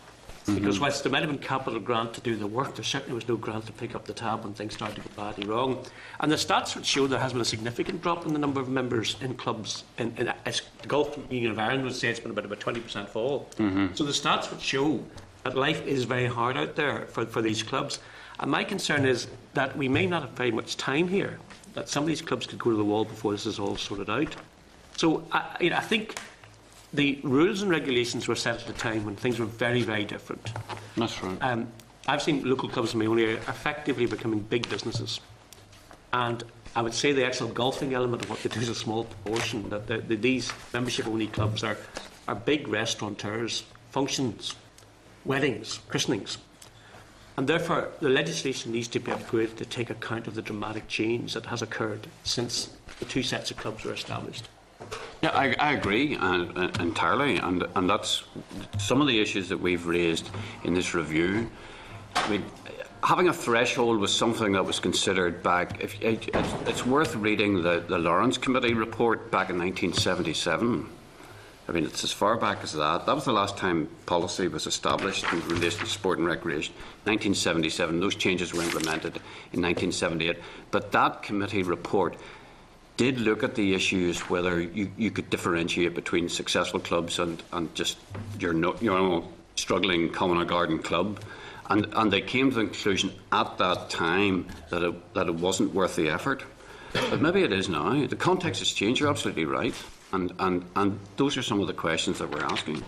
S6: Because whilst there might have been capital grant to do the work, there certainly was no grant to pick up the tab when things started to go badly wrong. And the stats would show there has been a significant drop in the number of members in clubs. As the Golf Union of Ireland would say, it's been about a 20% fall. So the stats would show that life is very hard out there for these clubs. And my concern is that we may not have very much time here, that some of these clubs could go to the wall before this is all sorted out. So I think the rules and regulations were set at a time when things were very, very different.
S9: That's right.
S6: I've seen local clubs in my own area effectively becoming big businesses. And I would say the actual golfing element of what they do is a small proportion, that these membership-only clubs are big restaurateurs, functions, weddings, christenings. And therefore, the legislation needs to be upgraded to take account of the dramatic change that has occurred since the two sets of clubs were established.
S9: Yeah, I agree entirely, and that's some of the issues that we've raised in this review. I mean, having a threshold was something that was considered back. It's worth reading the Lawrence Committee report back in 1977. I mean, it's as far back as that. That was the last time policy was established in relation to sport and recreation. 1977. Those changes were implemented in 1978. But that committee report did look at the issues whether you could differentiate between successful clubs and just your struggling common or garden club, and they came to the conclusion at that time that it wasn't worth the effort. But maybe it is now. The context has changed. You're absolutely right, and those are some of the questions that we're asking.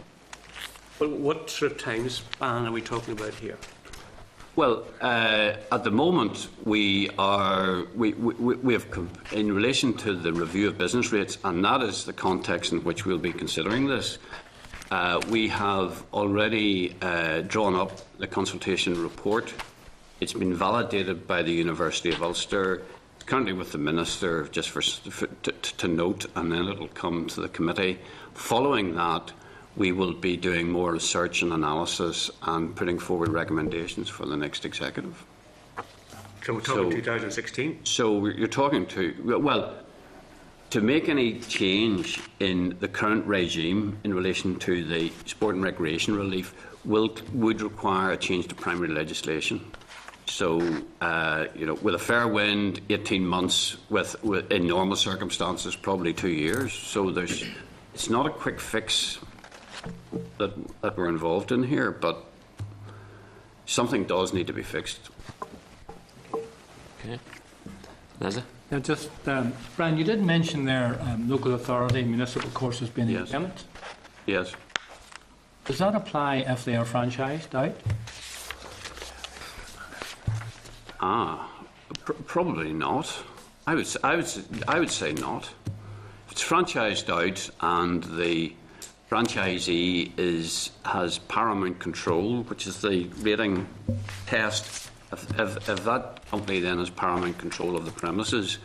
S6: Well, what sort of time span are we talking about here?
S9: Well, at the moment, we have, in relation to the review of business rates, and that is the context in which we'll be considering this, we have already drawn up the consultation report. It's been validated by the University of Ulster. It's currently with the Minister, just to note, and then it'll come to the committee. Following that, we will be doing more research and analysis and putting forward recommendations for the next executive.
S6: So we're talking 2016?
S9: So you're talking to make any change in the current regime in relation to the sport and recreation relief would require a change to primary legislation. So, with a fair wind, 18 months, in normal circumstances, probably 2 years. So it's not a quick fix that we're involved in here, but something does need to be fixed.
S1: Okay. Liza?
S8: Now, just Brian, you did mention there local authority, municipal courses being exempt.
S9: Yes.
S8: Does that apply if they are franchised out?
S9: Probably not. I would say not. If it's franchised out and the franchisee has paramount control, which is the rating test. If that company then has paramount control of the premises,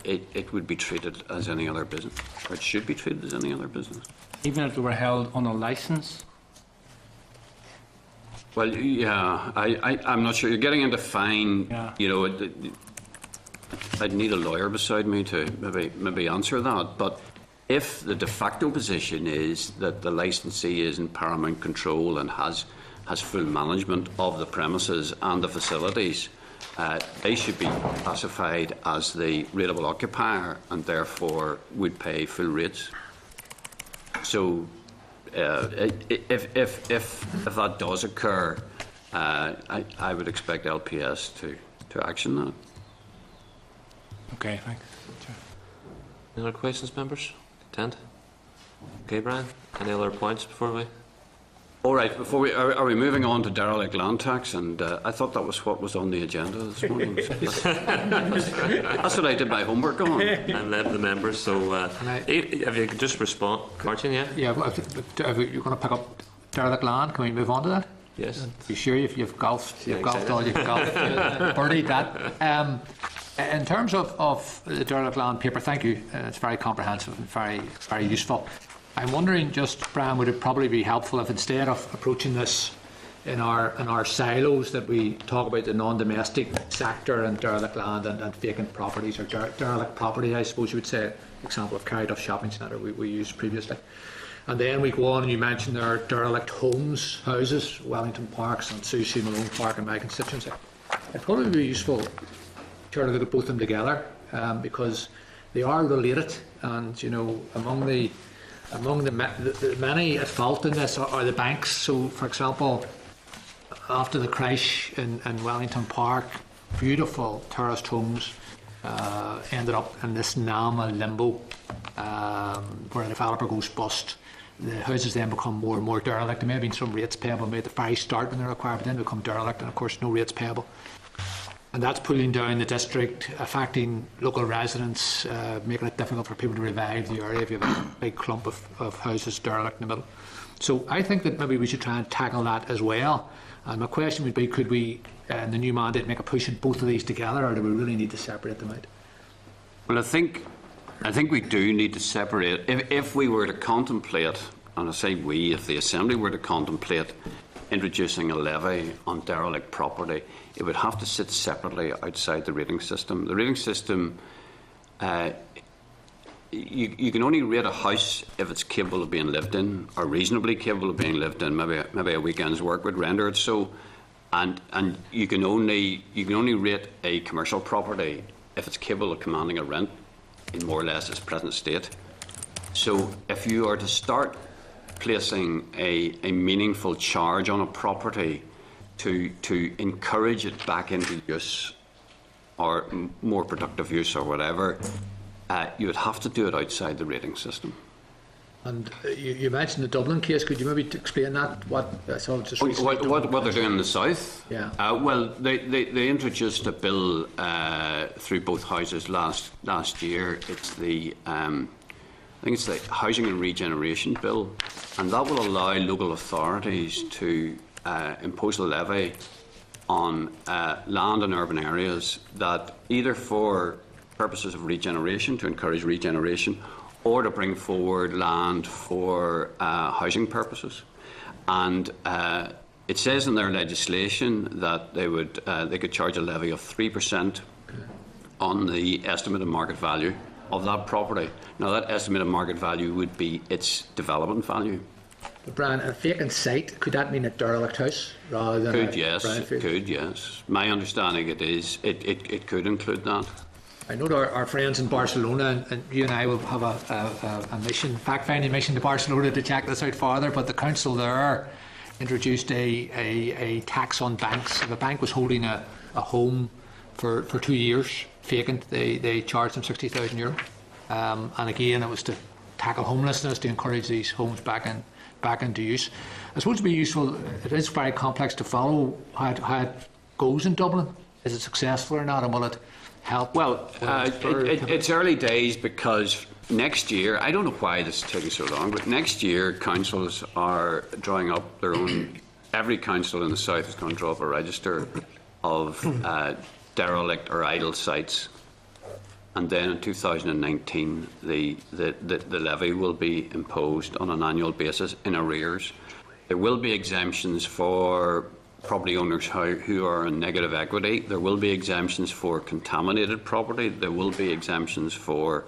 S9: it would be treated as any other business, or it should be treated as any other business.
S8: Even if they were held on a licence?
S9: Well, yeah, I'm not sure. You're getting into fine,
S3: Yeah.
S9: you know, I'd need a lawyer beside me to maybe answer that. But if the de facto position is that the licensee is in paramount control and has full management of the premises and the facilities, they should be classified as the rateable occupier and therefore would pay full rates. So if that does occur, I would expect LPS to action that.
S3: Okay, thanks.
S1: Any other questions, members? Content? Okay, Brian. Any other points before we?
S9: All right, before we are we moving on to derelict land tax? And I thought that was what was on the agenda this morning. That's what I did my homework on.
S1: And led the members. So if you could just respond, Martin. Yeah.
S10: Yeah, if you're going to pick up derelict land, can we move on to that?
S1: Yes.
S10: You sure you've golfed? You've
S1: Yeah,
S10: golfed all you've golfed. Birdied that. In terms of the derelict land paper, thank you. It's very comprehensive and very useful. I'm wondering, just Brian, would it probably be helpful if instead of approaching this in our silos, that we talk about the non-domestic sector and derelict land and vacant properties, or derelict property, I suppose you would say. Example of Carryduff Shopping Centre we used previously. And then we go on, and you mentioned there are derelict houses, Wellington Parks and Sue C. Malone Park in my constituency. It'd probably be useful to look at both of them together, because they are related, and you know, among the many at fault in this are the banks. So, for example, after the crash in Wellington Park, beautiful terraced homes ended up in this NAMA limbo, where a developer goes bust. The houses then become more and more derelict. There may have been some rates payable maybe at the very start when they're acquired, but then they become derelict, and of course no rates payable. And that's pulling down the district, affecting local residents, making it difficult for people to revive the area if you have a big clump of houses derelict in the middle. So I think that maybe we should try and tackle that as well. And my question would be, could we, in the new mandate, make a push at both of these together, or do we really need to separate them out?
S9: Well, I think we do need to separate. If we were to contemplate, and I say we, if the Assembly were to contemplate introducing a levy on derelict property, it would have to sit separately outside the rating system. The rating system, you can only rate a house if it's capable of being lived in, or reasonably capable of being lived in. Maybe a weekend's work would render it so. And you can only rate a commercial property if it's capable of commanding a rent in more or less its present state. So if you are to start placing a meaningful charge on a property to encourage it back into use, or more productive use, or whatever, you would have to do it outside the rating system.
S10: And you mentioned the Dublin case. Could you maybe explain that? What they're
S9: doing in the south?
S10: Yeah.
S9: Well, they introduced a bill through both houses last year. It's the I think it's the Housing and Regeneration Bill, and that will allow local authorities to impose a levy on land in urban areas that either for purposes of regeneration, to encourage regeneration, or to bring forward land for housing purposes. And it says in their legislation that they could charge a levy of 3% on the estimated market value of that property. Now, that estimated market value would be its development value.
S10: But Brian, a vacant site, could that mean a derelict house rather than
S9: Could, yes. My understanding it could include that.
S10: I know our friends in Barcelona, and you and I will have a mission, fact-finding mission to Barcelona to check this out further, but the council there introduced a tax on banks. If a bank was holding a home for 2 years vacant, they charged them €60,000. And again, it was to tackle homelessness, to encourage these homes back into use. I suppose to be useful, it is very complex to follow how it goes in Dublin. Is it successful or not, and will it help?
S9: Well, it's early days, because next year, I don't know why this is taking so long, but next year councils are drawing up their own. Every council in the south is going to draw up a register of derelict or idle sites, and then in 2019 the levy will be imposed on an annual basis in arrears. There will be exemptions for property owners who are in negative equity. There will be exemptions for contaminated property. There will be exemptions for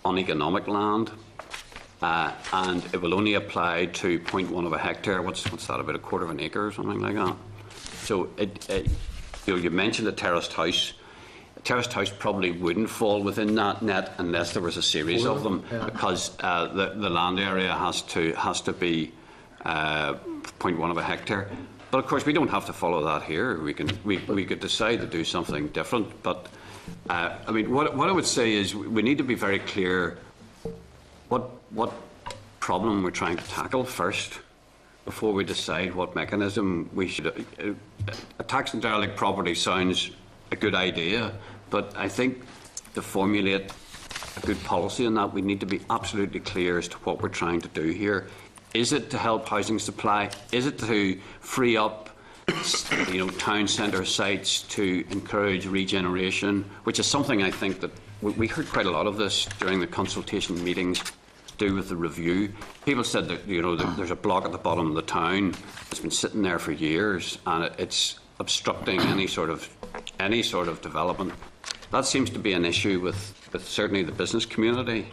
S9: uneconomic land. And it will only apply to 0.1 of a hectare. What's that, about a quarter of an acre or something like that? So you mentioned a terraced house. A terraced house probably wouldn't fall within that net unless there was a series of them, because the land area has to be 0.1 of a hectare. But of course, we don't have to follow that here. We could decide to do something different. But I mean, what I would say is we need to be very clear what problem we're trying to tackle first before we decide what mechanism we should. A tax on derelict property sounds a good idea, but I think to formulate a good policy on that, we need to be absolutely clear as to what we're trying to do here. Is it to help housing supply? Is it to free up town centre sites to encourage regeneration, which is something I think that we heard quite a lot of this during the consultation meetings to do with the review. People said that there's a block at the bottom of the town that's been sitting there for years and it's obstructing any sort of development. That seems to be an issue with certainly the business community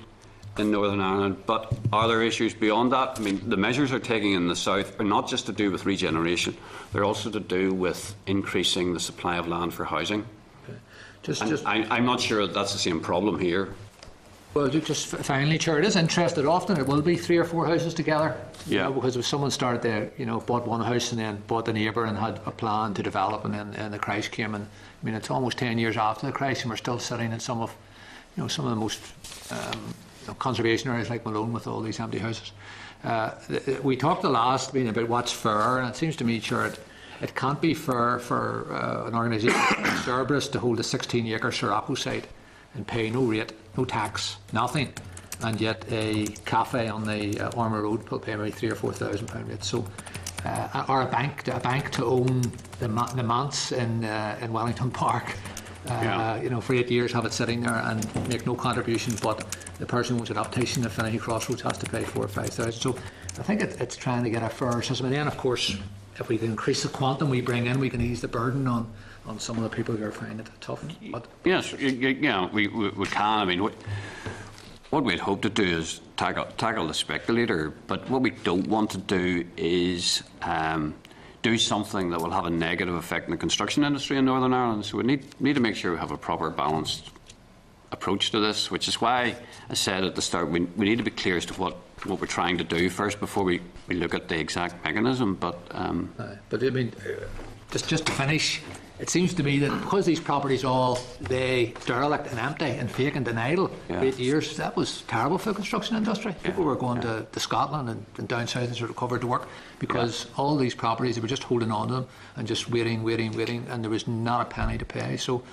S9: in Northern Ireland. But are there issues beyond that? I mean, the measures they're taking in the south are not just to do with regeneration, they're also to do with increasing the supply of land for housing. Okay. I'm not sure that's the same problem here.
S10: Well, just finally, Chair, it is interested. Often it will be 3 or 4 houses together.
S9: Yeah.
S10: Because if someone started there, bought one house and then bought the neighbour and had a plan to develop, and then the crash came, and I mean it's almost 10 years after the crash, and we're still sitting in some of the most conservation areas like Malone with all these empty houses. We talked the last meeting about what's fair, and it seems to me, Chair, it can't be fair for an organisation like Cerberus to hold a 16-acre Sirocco site and pay no rate, no tax, nothing, and yet a cafe on the Armour Road will pay maybe £3,000 or £4,000 rate. So, or a bank to own the manse in Wellington Park, for 8 years, have it sitting there and make no contribution, but the person who owns an optician at Finnehy Crossroads has to pay £4,000 or £5,000. So, I think it's trying to get a fair system. And then, of course, if we can increase the quantum we bring in, we can ease the burden on some of the people who are finding it tough. But
S9: yes, we can. I mean, what we'd hope to do is tackle the speculator, but what we don't want to do is do something that will have a negative effect on the construction industry in Northern Ireland. So we need to make sure we have a proper balanced approach to this, which is why I said at the start we need to be clear as to what we're trying to do first before we look at the exact mechanism. But I
S10: mean, just to finish, it seems to me that because these properties all lay derelict and empty and vacant and idle for 8 years, that was terrible for the construction industry. People were going to Scotland and down south and sort of covered to work because all these properties, they were just holding on to them and just waiting, and there was not a penny to pay. So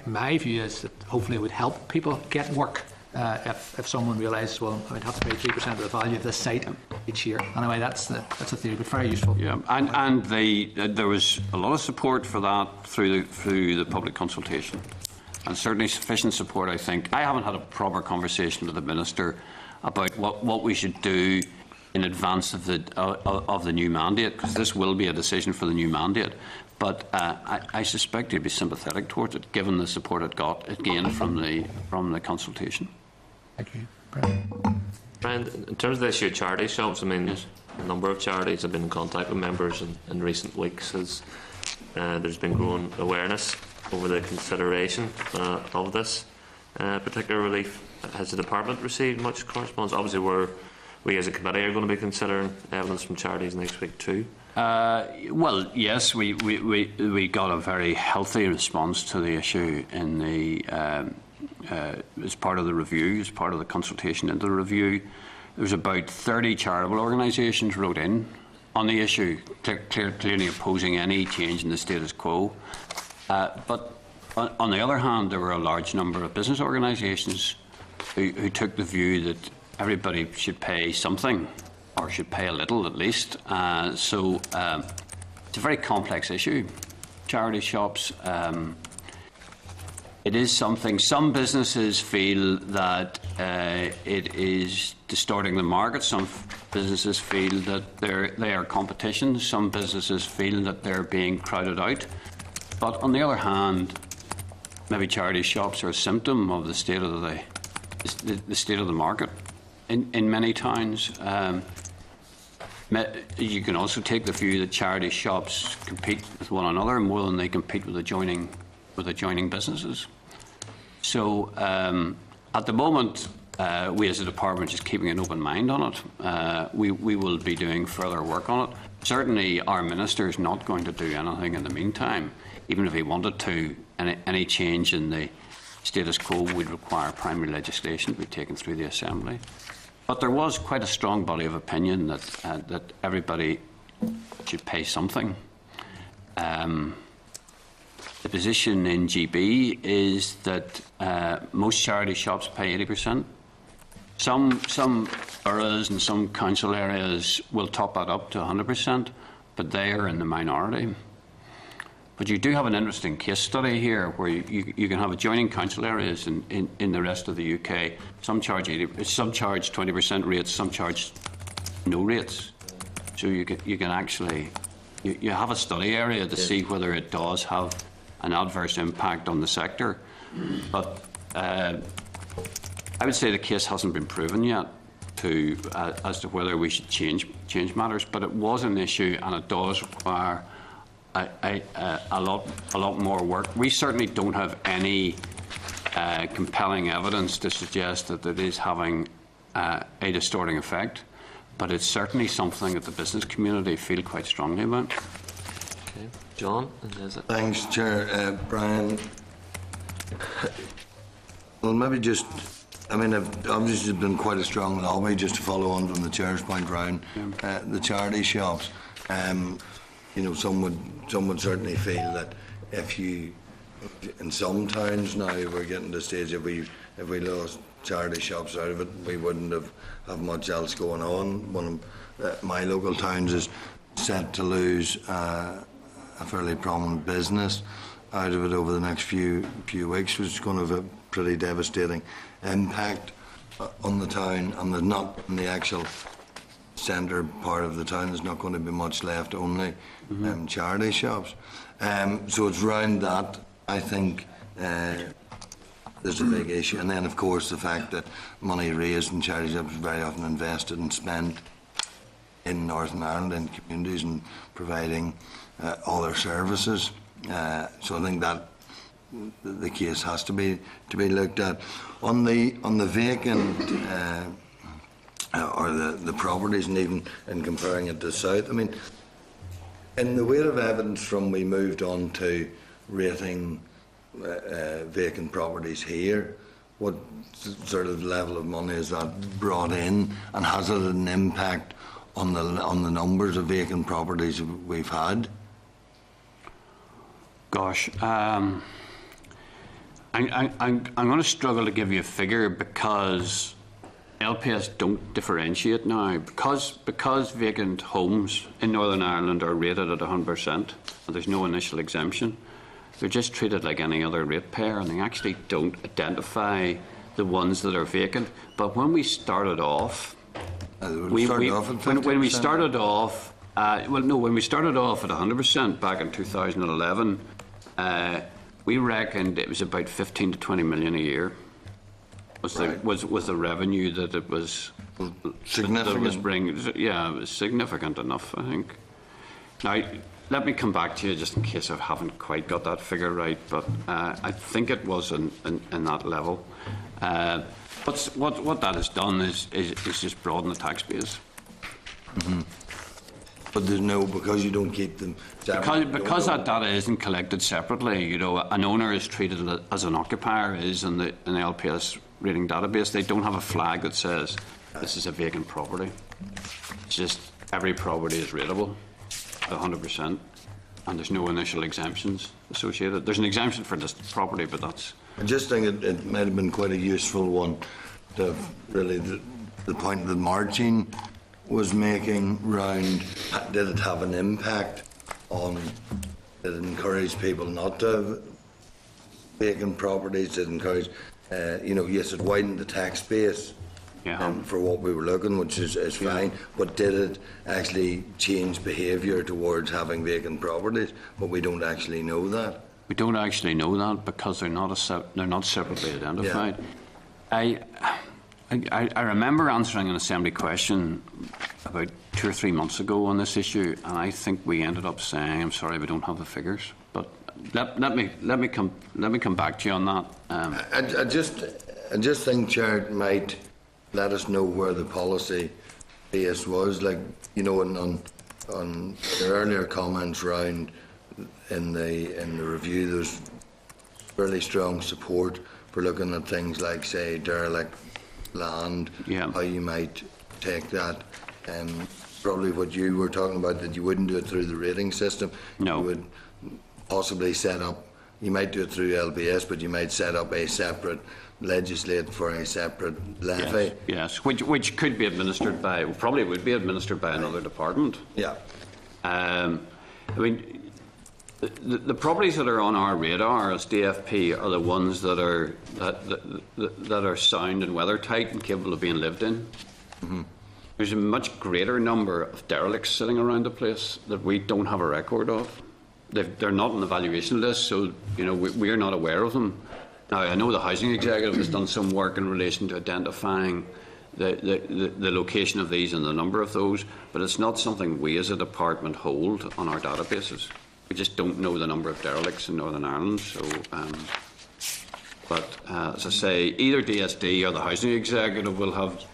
S10: my view is that hopefully it would help people get work if someone realises, well, I would have to pay 3% of the value of this site each year. Anyway, that's a theory, but very useful.
S9: Yeah, and there was a lot of support for that through the public consultation, and certainly sufficient support. I think I haven't had a proper conversation with the minister about what we should do in advance of the new mandate, because this will be a decision for the new mandate. But I suspect he'd be sympathetic towards it, given the support it gained from the consultation.
S10: Thank you,
S1: Brian, in terms of the issue of charity shops, I mean, a number of charities have been in contact with members in recent weeks as there's been growing awareness over the consideration of this particular relief. Has the department received much correspondence? Obviously, we as a committee are going to be considering evidence from charities next week too.
S9: Well, yes, we got a very healthy response to the issue in the as part of the review, as part of the consultation into the review. There was about 30 charitable organisations wrote in on the issue, clearly opposing any change in the status quo. But on the other hand, there were a large number of business organisations who took the view that everybody should pay something, or should pay a little at least. So it's a very complex issue. Charity shops, it is something. Some businesses feel that it is distorting the market. Some businesses feel that they are competition. Some businesses feel that they're being crowded out. But on the other hand, maybe charity shops are a symptom of the state of the state of the market in many towns. You can also take the view that charity shops compete with one another more than they compete with adjoining businesses. So at the moment, we as a department are just keeping an open mind on it. We will be doing further work on it. Certainly our minister is not going to do anything in the meantime. Even if he wanted to, any change in the status quo would require primary legislation to be taken through the Assembly. But there was quite a strong body of opinion that everybody should pay something. The position in GB is that most charity shops pay 80%. Some boroughs and some council areas will top that up to 100%, but they are in the minority. But you do have an interesting case study here where you can have adjoining council areas in the rest of the UK. Some charge 20% rates, some charge no rates. So you can actually you have a study area to see whether it does have an adverse impact on the sector. But I would say the case hasn't been proven yet as to whether we should change matters. But it was an issue, and it does require a lot more work. We certainly don't have any compelling evidence to suggest that it is having a distorting effect, but it's certainly something that the business community feel quite strongly about.
S1: Okay. John?
S11: Thanks, Chair. Brian, well, maybe just, I mean, I've obviously been quite a strong lobby, just to follow on from the Chair's point around the charity shops. You know, some would certainly feel that if you, in some towns now, we're getting to the stage if we lost charity shops out of it, we wouldn't have much else going on. One of my local towns is set to lose a fairly prominent business out of it over the next few weeks, which is going to have a pretty devastating impact on the town, and there's not in the actual centre part of the town, there's not going to be much left, only charity shops. So it's around that, I think, there's a big issue. And then, of course, the fact that money raised in charity shops is very often invested and spent in Northern Ireland, in communities, and providing other services. So I think that the case has to be looked at. On the vacant or the properties, and even in comparing it to the south, I mean, in the weight of evidence from we moved on to rating vacant properties here, what sort of level of money has that brought in, and has it an impact on the numbers of vacant properties we've had? Gosh,
S9: I'm going to struggle to give you a figure, because LPS don't differentiate now. Because vacant homes in Northern Ireland are rated at 100%, and there's no initial exemption, they're just treated like any other ratepayer, and they actually don't identify the ones that are vacant. But when we started off, when we started off at 100% back in 2011, we reckoned it was about 15 to 20 million a year. Was the revenue that it was significant? That was bringing, yeah, it was significant enough, I think. Now, let me come back to you just in case I haven't quite got that figure right, but I think it was in that level. But what that has done is just broaden the tax base. Mm-hmm. But there's no, because you don't keep them separate. Because that data isn't collected separately, you know, an owner is treated as an occupier is in the LPS rating database. They don't have a flag that says this is a vacant property. It's just every property is rateable at 100%, and there's no initial exemptions associated. There's an exemption for this property, but that's... I just think it might have been quite a useful one to really the point that Martin was making round, did it have an impact on, did it encourage people not to
S11: vacant properties, it encouraged, yes, it widened the tax base for what we were looking, which is fine, but did it actually change behaviour towards having vacant properties? But we don't actually know that.
S9: We don't actually know that because they're not separately identified. Yeah. I remember answering an Assembly question about 2 or 3 months ago on this issue, and I think we ended up saying, "I'm sorry, we don't have the figures." But let me come back to you on that.
S11: I just think, Chair, it might let us know where the policy base was. Like, on the earlier comments round in the review, there's fairly strong support for looking at things like, say, derelict land, how you might take that. Probably what you were talking about, that you wouldn't do it through the rating system.
S9: No.
S11: You would possibly set up, you might do it through LBS, but you might set up legislate for a separate levy.
S9: Yes. Which could be administered by, probably would be administered by another department.
S11: Yeah.
S9: I mean, the properties that are on our radar as DFP are the ones that are sound and weather tight and capable of being lived in. Mm-hmm. There's a much greater number of derelicts sitting around the place that we don't have a record of. They're not on the valuation list, so we are not aware of them. Now, I know the Housing Executive has done some work in relation to identifying the location of these and the number of those, but it's not something we as a department hold on our databases. We just don't know the number of derelicts in Northern Ireland. So, but as I say, either DSD or the Housing Executive will have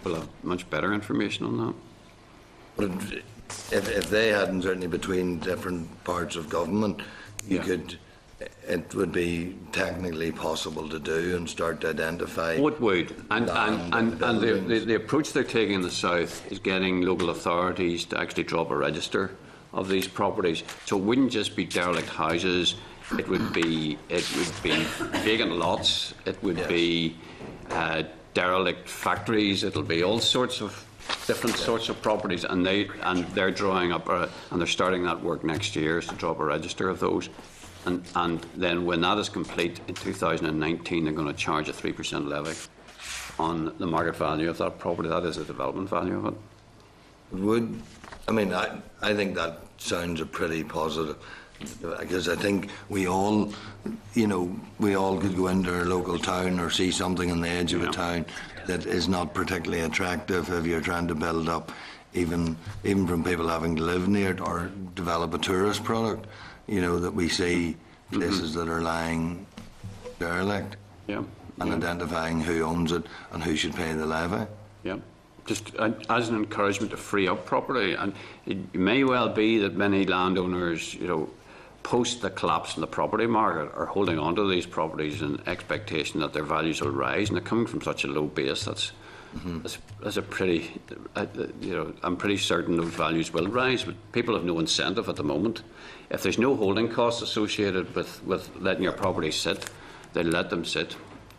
S9: much better information on that.
S11: But if they hadn't, certainly between different parts of government, it would be technically possible to do and start to identify.
S9: What would? And the approach they're taking in the south is getting local authorities to actually draw up a register of these properties. So it wouldn't just be derelict houses. It would be vacant lots. It would be derelict factories. It'll be all sorts of different sorts of properties, and they're drawing up and they're starting that work next year, is to draw up a register of those. And then when that is complete in 2019, they're going to charge a 3% levy on the market value of that property. That is the development value of it.
S11: I think that sounds a pretty positive, because I think we all could go into our local town or see something on the edge of a town that is not particularly attractive if you're trying to build up, even from people having to live near it or develop a tourist product. That we see places that are lying derelict, and identifying who owns it and who should pay the levy.
S9: Yeah. Just as an encouragement to free up property. And it may well be that many landowners, post the collapse in the property market, are holding on to these properties in expectation that their values will rise, and they're coming from such a low base. That's a pretty, I'm pretty certain those values will rise, but people have no incentive at the moment. If there's no holding costs associated with letting your property sit, they'll let them sit,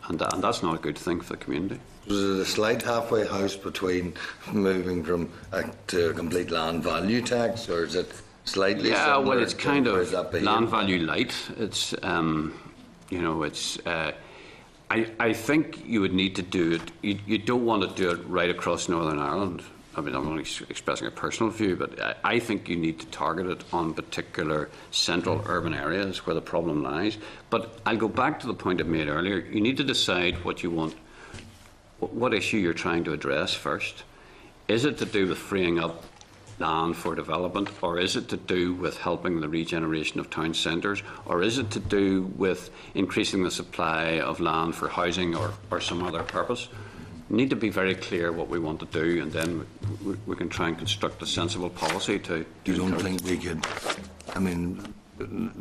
S9: and that's not a good thing for the community.
S11: Was it a slight halfway house between moving to a complete land value tax, or is it slightly?
S9: Yeah, well, it's kind of land value light. It's I think you would need to do it. You don't want to do it right across Northern Ireland. I mean, I'm only expressing a personal view, but I think you need to target it on particular central urban areas where the problem lies. But I'll go back to the point I made earlier. You need to decide what you want, what issue you're trying to address first. Is it to do with freeing up land for development, or is it to do with helping the regeneration of town centres, or is it to do with increasing the supply of land for housing or some other purpose? We need to be very clear what we want to do, and then we can try and construct a sensible policy to
S11: You don't think we could,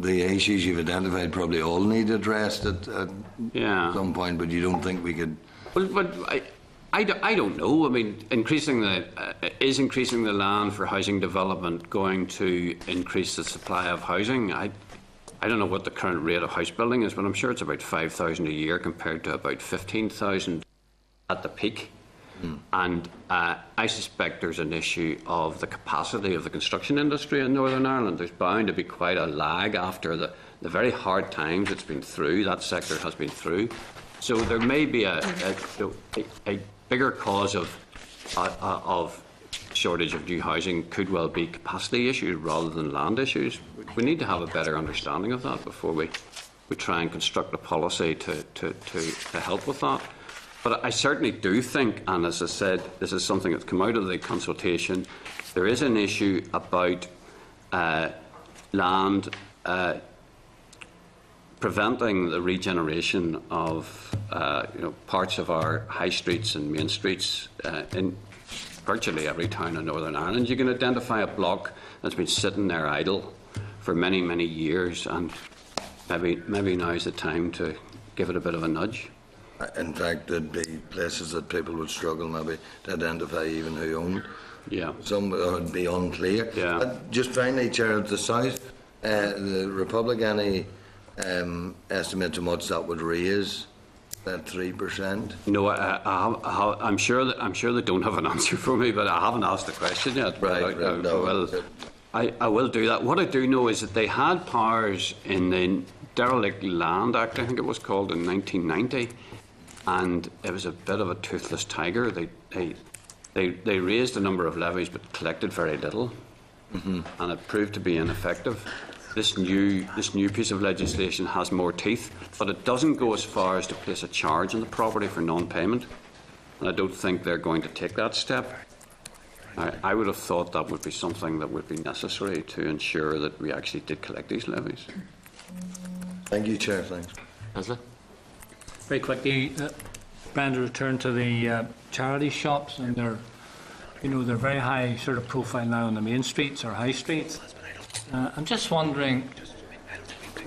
S11: the issues you've identified probably all need addressed at some point, but you don't think we could...
S9: Well, but I don't know. I mean, increasing the land for housing development going to increase the supply of housing? I don't know what the current rate of house building is, but I'm sure it's about 5,000 a year compared to about 15,000 at the peak. And I suspect there's an issue of the capacity of the construction industry in Northern Ireland. There's bound to be quite a lag after the very hard times it's been through, that sector has been through. So there may be a bigger cause of shortage of new housing could well be capacity issues rather than land issues. We need to have a better understanding of that before we try and construct a policy to help with that. But I certainly do think, and as I said, this is something that's come out of the consultation, there is an issue about land preventing the regeneration of parts of our high streets and main streets in virtually every town in Northern Ireland. You can identify a block that's been sitting there idle for many, many years, and maybe now is the time to give it a bit of a nudge.
S11: In fact, there'd be places that people would struggle maybe to identify even who owned.
S9: Yeah.
S11: Some would be unclear.
S9: Yeah.
S11: Just finally, Chair, of the South, the Republic, any estimate how much that would raise? That 3%?
S9: No, I'm sure they don't have an answer for me, but I haven't asked the question yet.
S11: Right.
S9: I will do that. What I do know is that they had powers in the Derelict Land Act, I think it was called, in 1990, and it was a bit of a toothless tiger. They raised a number of levies but collected very little, and it proved to be ineffective. This new piece of legislation has more teeth, but it doesn't go as far as to place a charge on the property for non-payment, and I don't think they're going to take that step. I would have thought that would be something that would be necessary to ensure that we actually did collect these levies.
S11: Thank you, Chair. Thanks.
S1: Leslie?
S8: Very quickly, Brian, to return to the charity shops, and they're very high sort of profile now on the main streets or high streets. I'm just wondering,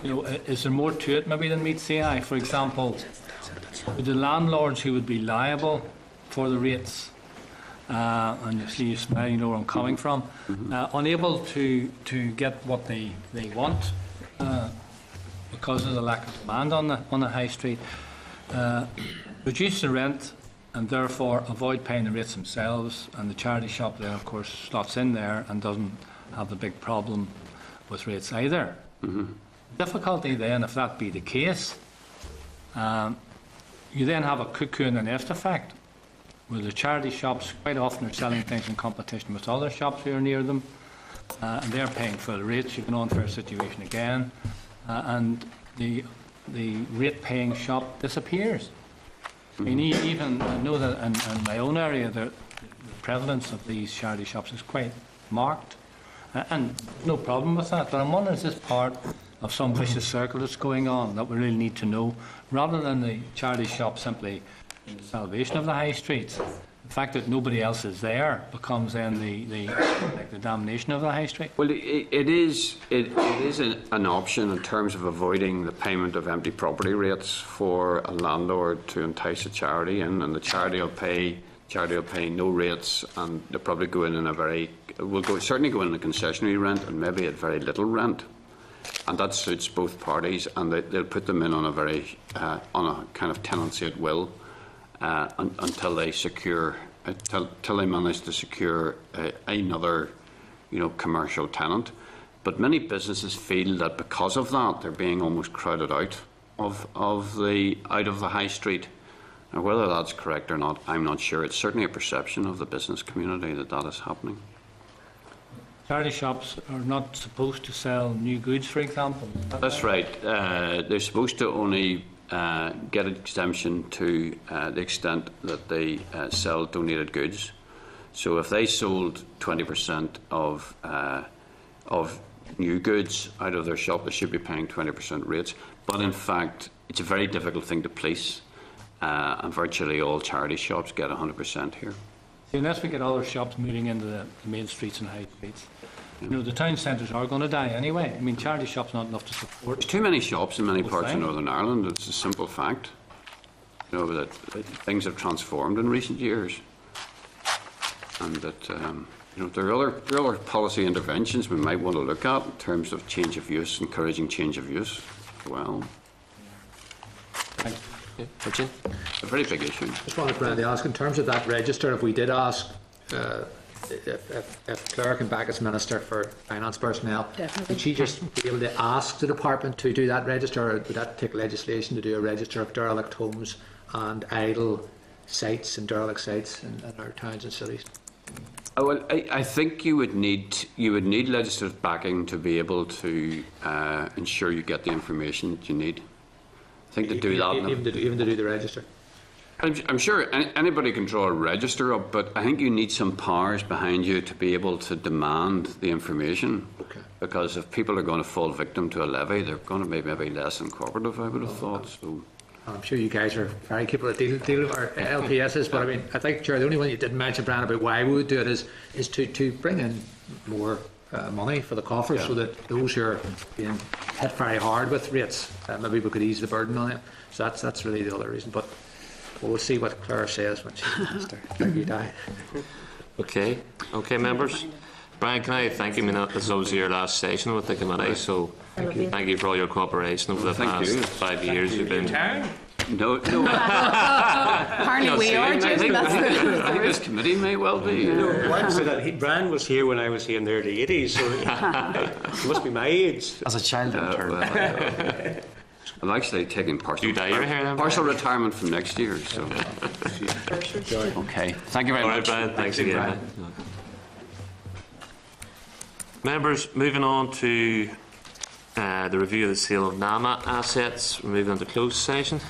S8: is there more to it maybe than meets the eye? For example, would the landlords who would be liable for the rates, and you see you smile, you know where I'm coming from, unable to get what they want because of the lack of demand on the high street, reduce the rent and therefore avoid paying the rates themselves, and the charity shop there of course slots in there and doesn't have the big problem with rates either. Difficulty then, if that be the case, you then have a cuckoo and a nest effect, where the charity shops quite often are selling things in competition with other shops who are near them, and they're paying full rates. You have an unfair situation again, and the rate-paying shop disappears. I mean, even I know that in my own area, the prevalence of these charity shops is quite marked. And no problem with that, but I'm wondering, is this part of some vicious circle that's going on that we really need to know, rather than the charity shop simply the salvation of the high streets? The fact that nobody else is there becomes then the damnation of the high street.
S9: Well, it is an option in terms of avoiding the payment of empty property rates for a landlord to entice a charity in, and the charity will pay no rates, and they'll probably go in certainly go in a concessionary rent and maybe at very little rent, and that suits both parties, and they'll put them in on a kind of tenancy at will until they manage to secure another commercial tenant. But many businesses feel that because of that they're being almost crowded out of the high street. Now, whether that's correct or not, I'm not sure. It's certainly a perception of the business community that is happening.
S8: Charity shops are not supposed to sell new goods, for example.
S9: That's right. They're supposed to only get an exemption to the extent that they sell donated goods. So if they sold 20% of new goods out of their shop, they should be paying 20% rates. But in fact, it's a very difficult thing to police. And virtually all charity shops get 100% here.
S8: See, unless we get other shops moving into the main streets and high streets, the town centres are going to die anyway. I mean, charity shops not enough to support.
S9: There's too many shops in many parts of Northern Ireland. It's a simple fact. That things have transformed in recent years, and that there are other policy interventions we might want to look at in terms of change of use, encouraging change of use as well.
S8: Thanks.
S9: A very big issue.
S10: Just wanted to ask, in terms of that register, if we did ask if Claire can back as Minister for Finance Personnel,
S5: Definitely.
S10: would she just be able to ask the department to do that register, or would that take legislation to do a register of derelict homes and idle sites and derelict sites in our towns and cities?
S9: Oh, well, I think you would need legislative backing to be able to ensure you get the information that you need. I think to do that.
S10: Even to do the register.
S9: I'm sure anybody can draw a register up, but I think you need some powers behind you to be able to demand the information.
S10: Okay.
S9: Because if people are going to fall victim to a levy, they're going to be maybe less than cooperative, I would have thought. So.
S10: I'm sure you guys are very capable of dealing with our LPSs, but I mean, I think, Chair, the only one you didn't mention, Brian, about why we would do it is to bring in more money for the coffers, so that those who are being hit very hard with rates, maybe we could ease the burden on them. So that's really the other reason. But we'll see what Claire says when she's Minister. Thank you, Di.
S1: Okay, members. Brian, can I thank you? I mean, this is obviously your last session with the committee, so thank you for all your cooperation over the past 5 years. You've been.
S9: No.
S5: Apparently we are, Jim.
S9: I think this committee may well be.
S6: Brian was here when I was here in the early 80s, so he must be my age.
S4: As a child intern.
S9: I'm actually taking partial retirement from next year. So.
S4: Okay. Thank you very
S1: All
S4: much.
S1: right, Brian. Thanks again.
S4: Brian.
S1: Members, moving on to the review of the sale of NAMA assets. We're moving on to closed session.